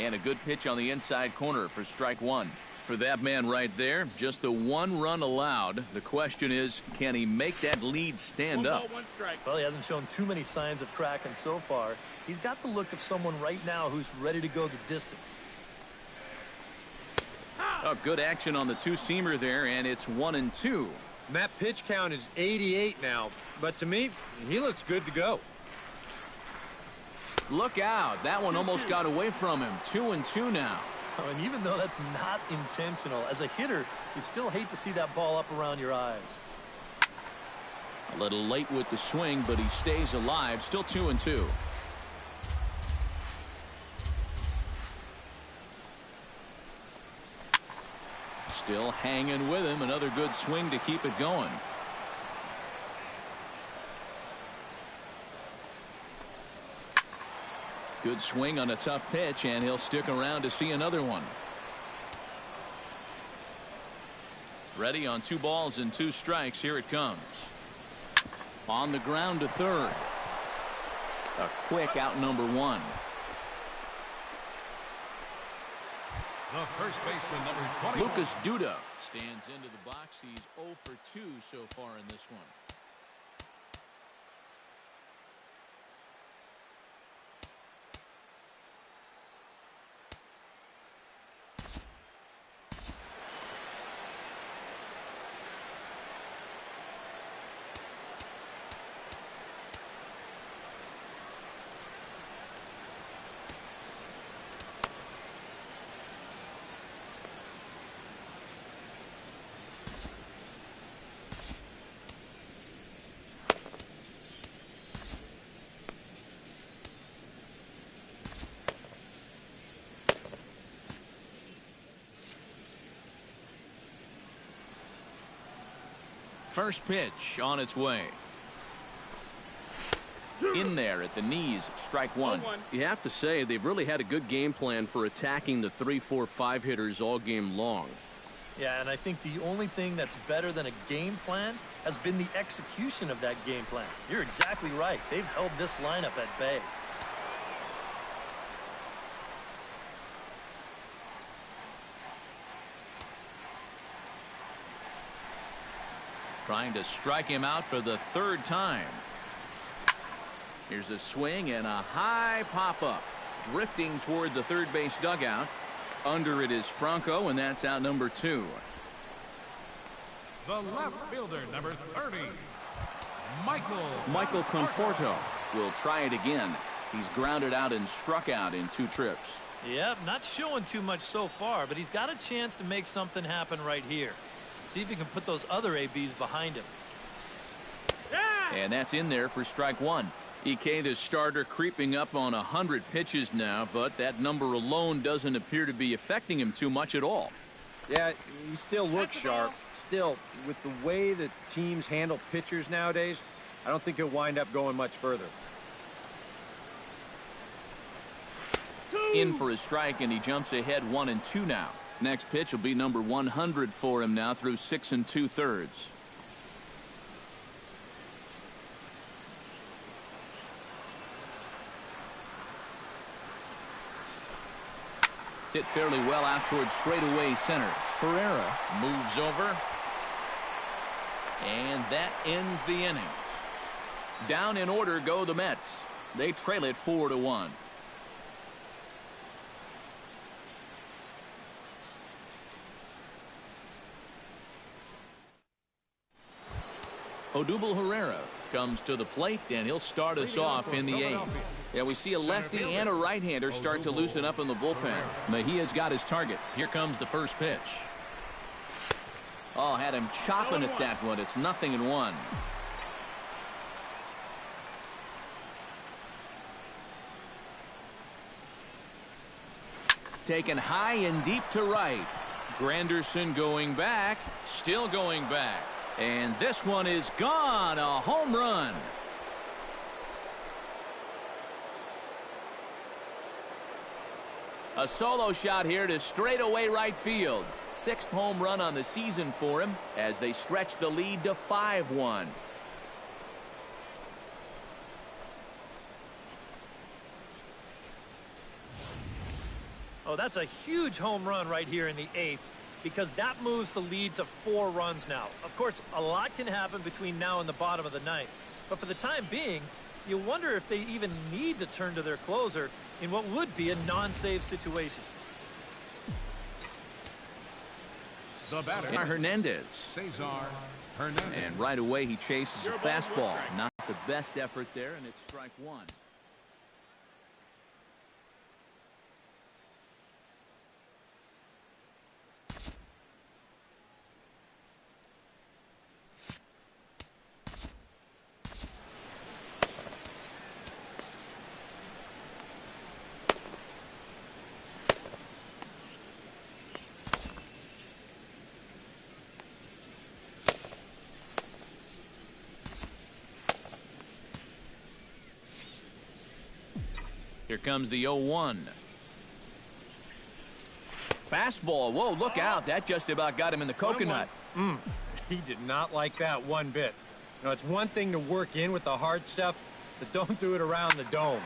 And a good pitch on the inside corner for strike 1. For that man right there, just the 1 run allowed. The question is, can he make that lead stand up? Well, he hasn't shown too many signs of cracking so far. He's got the look of someone right now who's ready to go the distance. Oh, good action on the two-seamer there, and it's 1-2. And that pitch count is 88 now, but to me, he looks good to go. Look out. That one almost got away from him. 2-2 now. Oh, and even though that's not intentional, as a hitter, you still hate to see that ball up around your eyes. A little late with the swing, but he stays alive. Still 2-2. Still hanging with him. Another good swing to keep it going. Good swing on a tough pitch, and he'll stick around to see another one. Ready on 2 balls and 2 strikes. Here it comes. On the ground to third. A quick out number 1. The first baseman, number 21. Lucas Duda stands into the box. He's 0 for 2 so far in this one. First pitch on its way. In there at the knees, strike 1. You have to say they've really had a good game plan for attacking the 3, 4, 5 hitters all game long. Yeah, and I think the only thing that's better than a game plan has been the execution of that game plan. You're exactly right. They've held this lineup at bay. Trying to strike him out for the 3rd time. Here's a swing and a high pop-up. Drifting toward the third base dugout. Under it is Franco, and that's out number 2. The left fielder, number 30, Michael Conforto will try it again. He's grounded out and struck out in 2 trips. Yep, not showing too much so far, but he's got a chance to make something happen right here. See if he can put those other ABs behind him. And that's in there for strike 1. EK, the starter, creeping up on 100 pitches now, but that number alone doesn't appear to be affecting him too much at all. Yeah, he still looks sharp. Still, with the way that teams handle pitchers nowadays, I don't think he'll wind up going much further. In for a strike, and he jumps ahead 1-2 now. Next pitch will be number 100 for him now through 6 2/3. Hit fairly well out towards straightaway center. Herrera moves over. And that ends the inning. Down in order go the Mets. They trail it 4-1. Odubel Herrera comes to the plate, and he'll start us off in the 8th. Yeah, we see a lefty and a right-hander start to loosen up in the bullpen. Mejia's got his target. Here comes the first pitch. Oh, had him chopping at that one. It's 0-1. Taken high and deep to right. Granderson going back, still going back. And this one is gone. A home run. A solo shot here to straightaway right field. 6th home run on the season for him as they stretch the lead to 5-1. Oh, that's a huge home run right here in the 8th, because that moves the lead to 4 runs now. Of course, a lot can happen between now and the bottom of the 9th, but for the time being, you wonder if they even need to turn to their closer in what would be a non-save situation. The batter, Hernandez. Cesar Hernandez. And right away he chases a fastball. Not the best effort there, and it's strike one. Here comes the 0-1. Fastball. Whoa, look out. That just about got him in the coconut. He did not like that one bit. You know, it's one thing to work in with the hard stuff, but don't do it around the dome.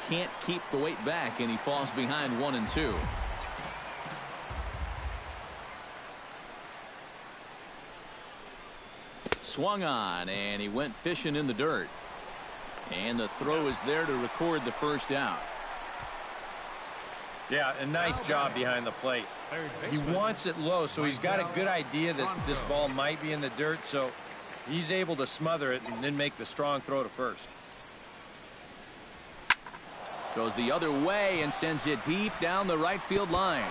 Can't keep the weight back, and he falls behind 1-2. Swung on, and he went fishing in the dirt. And the throw is there to record the first out. Yeah, a nice job behind the plate. He wants it low, so he's got a good idea that this ball might be in the dirt, so he's able to smother it and then make the strong throw to first. Goes the other way and sends it deep down the right field line.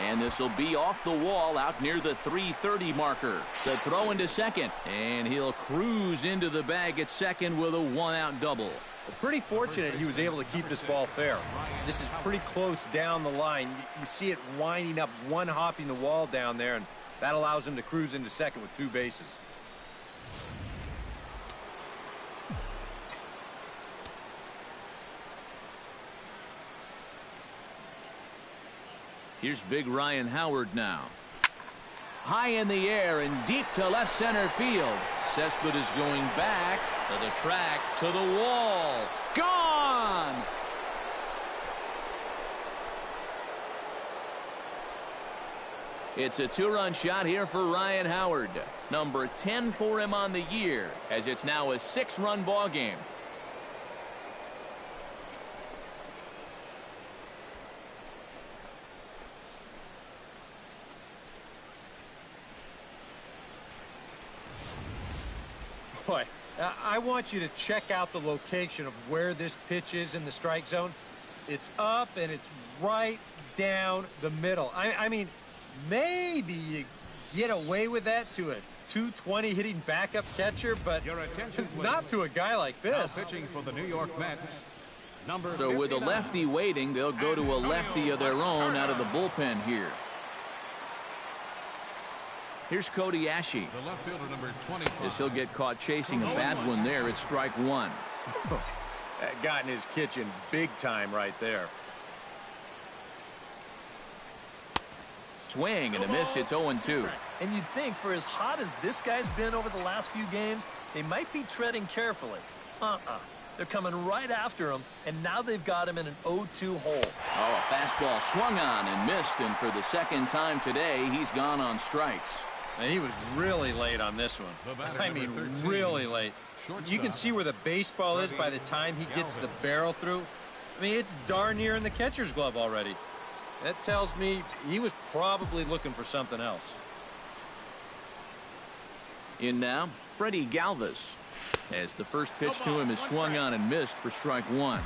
And this will be off the wall out near the 330 marker. The throw into second, and he'll cruise into the bag at second with a one-out double. Pretty fortunate he was able to keep this ball fair. This is pretty close down the line. You see it winding up, one hopping the wall down there, and that allows him to cruise into second with 2 bases. Here's big Ryan Howard now. High in the air and deep to left center field. Cespedes is going back to the track, to the wall. Gone! It's a 2-run shot here for Ryan Howard. Number 10 for him on the year, as it's now a 6-run ball game. Boy, I want you to check out the location of where this pitch is in the strike zone. It's up and it's right down the middle. I mean, maybe you get away with that to a 220 hitting backup catcher, but not to a guy like this. Now pitching for the New York Mets. So with a lefty waiting, they'll go to a lefty of their own out of the bullpen here. Here's Cody Ashe. The left fielder, number 25. As he'll get caught chasing a bad one there. It's strike one. That got in his kitchen big time right there. Swing and a miss. It's 0-2. And you'd think for as hot as this guy's been over the last few games, they might be treading carefully. They're coming right after him, and now they've got him in an 0-2 hole. Oh, a fastball swung on and missed, and for the second time today, he's gone on strikes. And he was really late on this one. I mean, really late. You can see where the baseball is by the time he gets the barrel through. I mean, it's darn near in the catcher's glove already. That tells me he was probably looking for something else. In now, Freddie Galvis. As the first pitch to him is swung on and missed for strike one.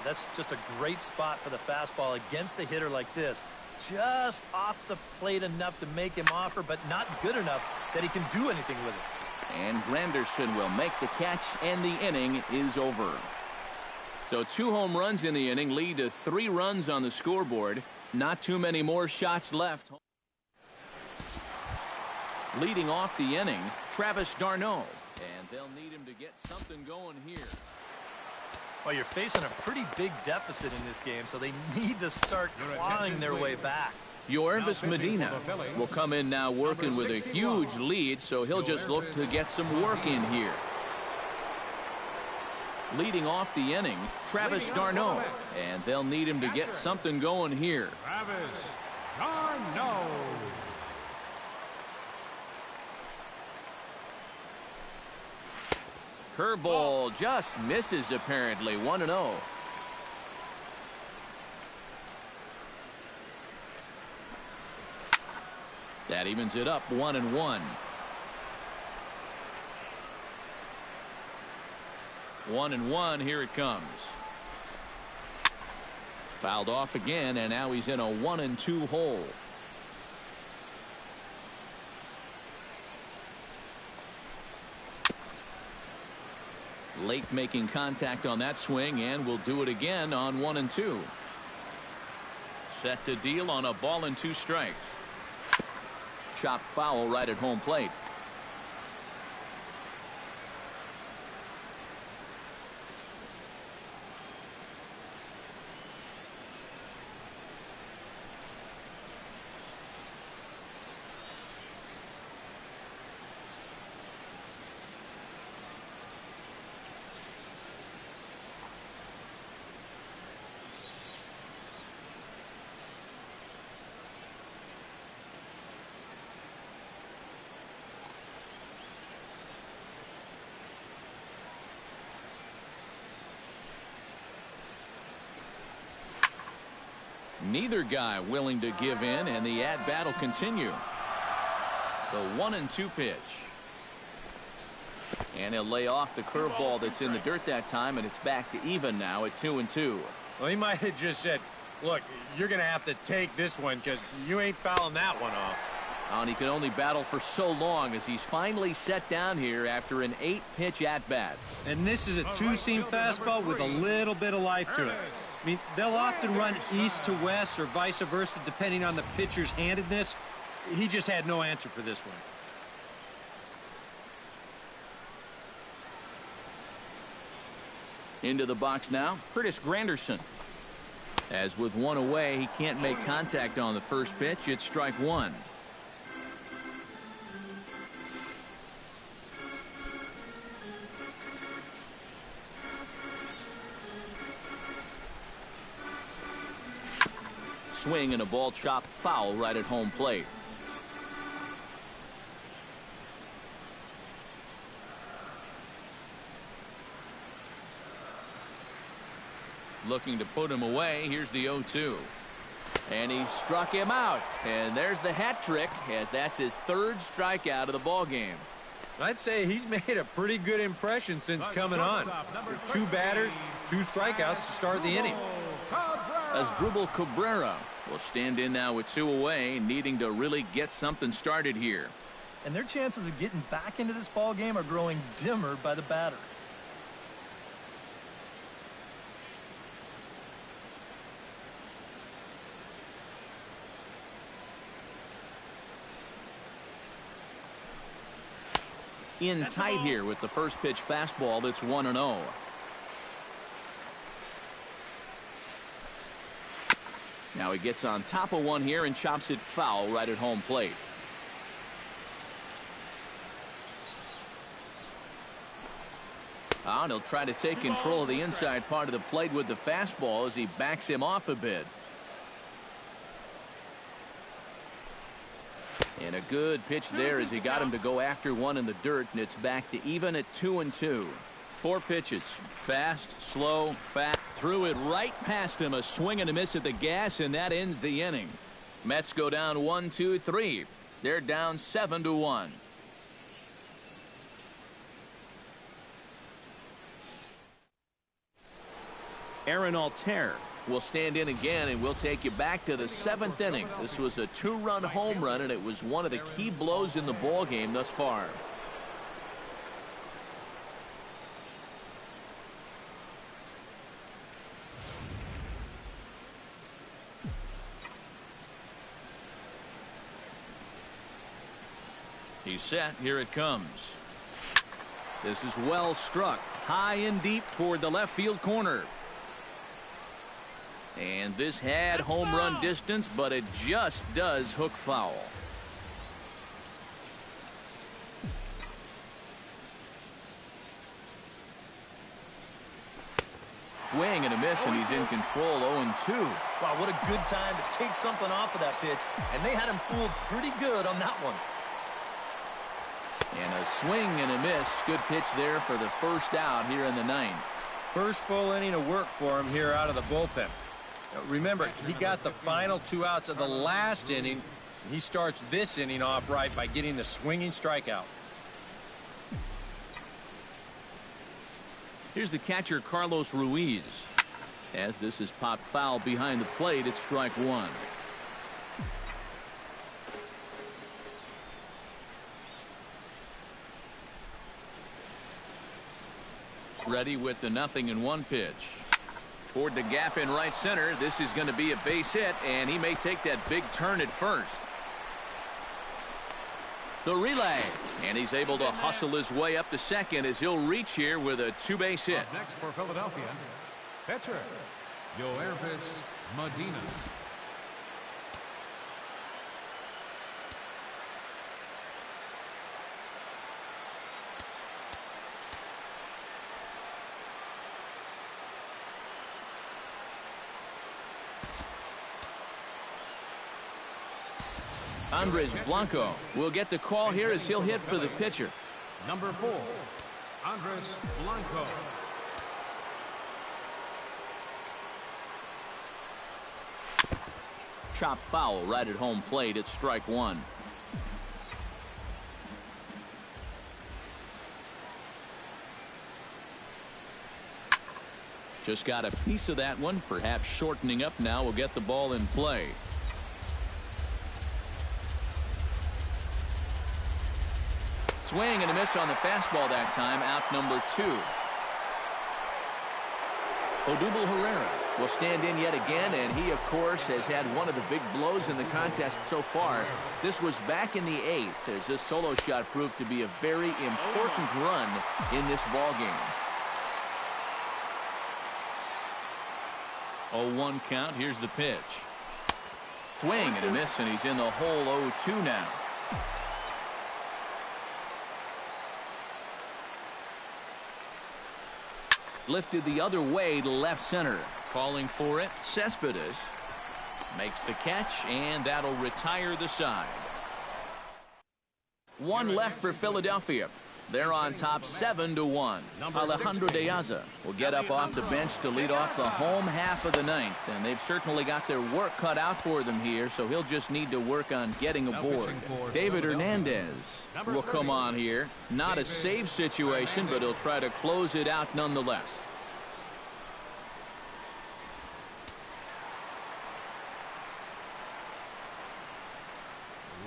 That's just a great spot for the fastball against a hitter like this. Just off the plate enough to make him offer, but not good enough that he can do anything with it. And Granderson will make the catch, and the inning is over. So 2 home runs in the inning lead to 3 runs on the scoreboard. Not too many more shots left. Leading off the inning, Travis d'Arnaud. And they'll need him to get something going here. Well, you're facing a pretty big deficit in this game, so they need to start clawing their way back. Yorvis Medina will come in now working with a huge lead, so he'll just look to get some work in here. Leading off the inning, Travis d'Arnaud. And they'll need him to get something going here. Travis d'Arnaud. Curveball just misses apparently. 1-0. That evens it up 1-1. 1-1. Here it comes. Fouled off again, and now he's in a 1-2 hole. Late making contact on that swing, and will do it again on 1-2. Set to deal on a ball and 2 strikes. Chopped foul right at home plate. Neither guy willing to give in, and the at-bat will continue. The 1-2 pitch. And he'll lay off the curveball that's in the dirt that time, and it's back to even now at 2-2. Well, he might have just said, look, you're going to have to take this one because you ain't fouling that one off. And he could only battle for so long as he's finally set down here after an 8-pitch at-bat. And this is a 2-seam fastball with a little bit of life to it. I mean, they'll often run east to west or vice versa depending on the pitcher's handedness. He just had no answer for this one. Into the box now, Curtis Granderson. As with one away, he can't make contact on the first pitch. It's strike 1. Swing and a ball chopped foul right at home plate. Looking to put him away. Here's the 0-2. And he struck him out. And there's the hat trick, as that's his 3rd strikeout of the ball game. I'd say he's made a pretty good impression since coming on. 2 batters, 2 strikeouts to start the inning. Asdrubal Cabrera will stand in now with 2 away, needing to really get something started here. And their chances of getting back into this ball game are growing dimmer by the batter. In tight here with the first pitch fastball that's 1-0. Now he gets on top of one here and chops it foul right at home plate. And he'll try to take control of the inside part of the plate with the fastball as he backs him off a bit. And a good pitch there as he got him to go after one in the dirt, and it's back to even at 2-2. 4 pitches. Fast, slow, fast. Threw it right past him. A swing and a miss at the gas, and that ends the inning. Mets go down 1-2-3. They're down 7-1. Aaron Altair will stand in again, and we'll take you back to the 7th inning. This was a 2-run home run, and it was one of the key blows in the ball game thus far. He's set. Here it comes. This is well struck. High and deep toward the left field corner. And this had home run distance, but it just does hook foul. Swing and a miss, and he's in control. 0-2. Wow, what a good time to take something off of that pitch. And they had him fooled pretty good on that one. And a swing and a miss. Good pitch there for the first out here in the 9th. First full inning of work for him here out of the bullpen. Now, remember, he got the final 2 outs of the last inning He starts this inning off right by getting the swinging strikeout. Here's the catcher, Carlos Ruiz. As this is popped foul behind the plate, it's strike one. Ready with the 0-1 pitch. Toward the gap in right center. This is going to be a base hit, and he may take that big turn at first. The relay, and he's able to hustle his way up to second as he'll reach here with a two-base hit. Up next for Philadelphia, pitcher Yoervis Medina. Andres Blanco will get the call here as he'll hit for the pitcher. Number 4, Andres Blanco. Chop foul right at home plate. It's strike one. Just got a piece of that one. Perhaps shortening up now will get the ball in play. Swing and a miss on the fastball that time. Out number 2. Odubel Herrera will stand in yet again, and he, of course, has had one of the big blows in the contest so far. This was back in the 8th, as this solo shot proved to be a very important run in this ball game. 0-1 count. Here's the pitch. Swing and a miss, and he's in the hole 0-2 now. Lifted the other way to left center. Calling for it, Cespedes makes the catch, and that'll retire the side. One left for Philadelphia. They're on top 7-1. Alejandro De Aza will get up off the bench to lead off the home half of the 9th, and they've certainly got their work cut out for them here, so he'll just need to work on getting aboard. David Hernandez will come on here. Not a save situation, but he'll try to close it out nonetheless.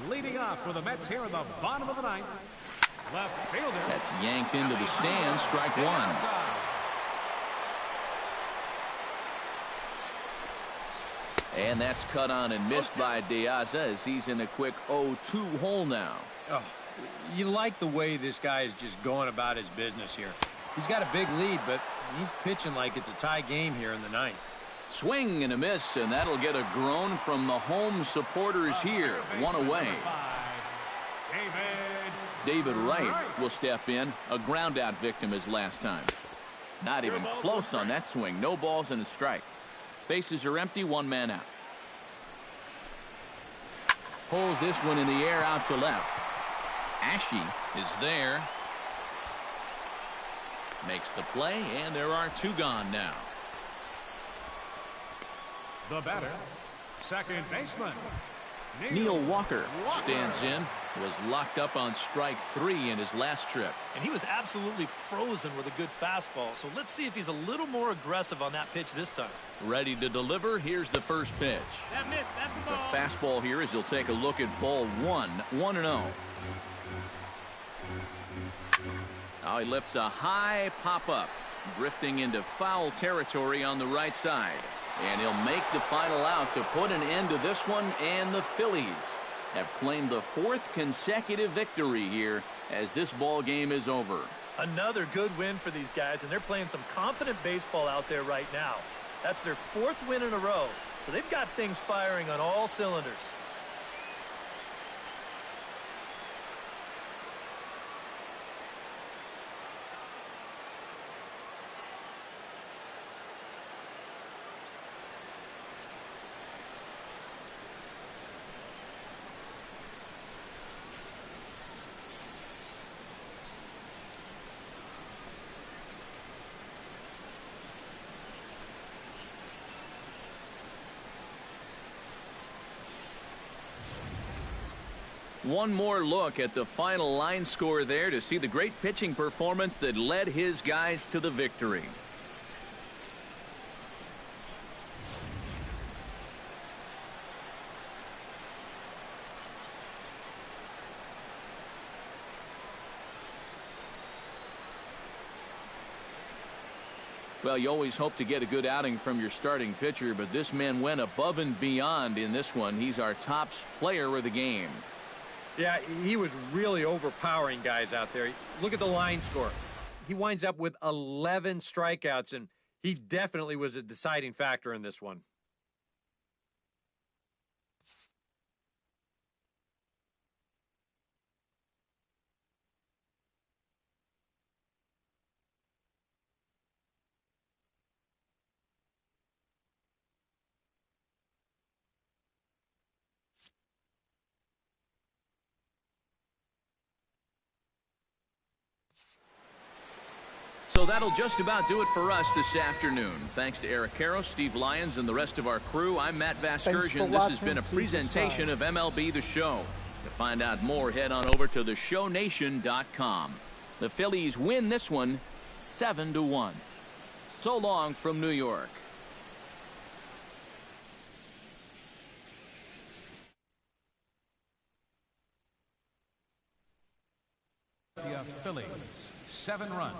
Leading off for the Mets here in the bottom of the 9th. Left fielder. That's yanked into the stands. Strike one. And that's cut on and missed by De Aza as he's in a quick 0-2 hole now. Oh, you like the way this guy is just going about his business here. He's got a big lead, but he's pitching like it's a tie game here in the 9th. Swing and a miss, and that'll get a groan from the home supporters here. One away. David Wright will step in. A ground out victim as last time. Not even close on that swing. No balls and a strike. Bases are empty. One man out. Pulls this one in the air out to left. Ashe is there. Makes the play, and there are 2 gone now. The batter, second baseman Neil Walker stands in. Was locked up on strike 3 in his last trip. And he was absolutely frozen with a good fastball. So let's see if he's a little more aggressive on that pitch this time. Ready to deliver. Here's the first pitch. That missed. That's a ball. The fastball here as he'll take a look at ball 1. 1-0. Now he lifts a high pop-up. Drifting into foul territory on the right side. And he'll make the final out to put an end to this one, and the Phillies have claimed the 4th consecutive victory here as this ball game is over. Another good win for these guys, and they're playing some confident baseball out there right now. That's their 4th win in a row, so they've got things firing on all cylinders. One more look at the final line score there to see the great pitching performance that led his guys to the victory. Well, you always hope to get a good outing from your starting pitcher, but this man went above and beyond in this one. He's our top player of the game. Yeah, he was really overpowering guys out there. Look at the line score. He winds up with 11 strikeouts, and he definitely was a deciding factor in this one. So that'll just about do it for us this afternoon. Thanks to Eric Karros, Steve Lyons, and the rest of our crew. I'm Matt Vasgersian. This has been a presentation of MLB The Show. To find out more, head on over to theshownation.com. The Phillies win this one 7-1. So long from New York. The Phillies 7 runs.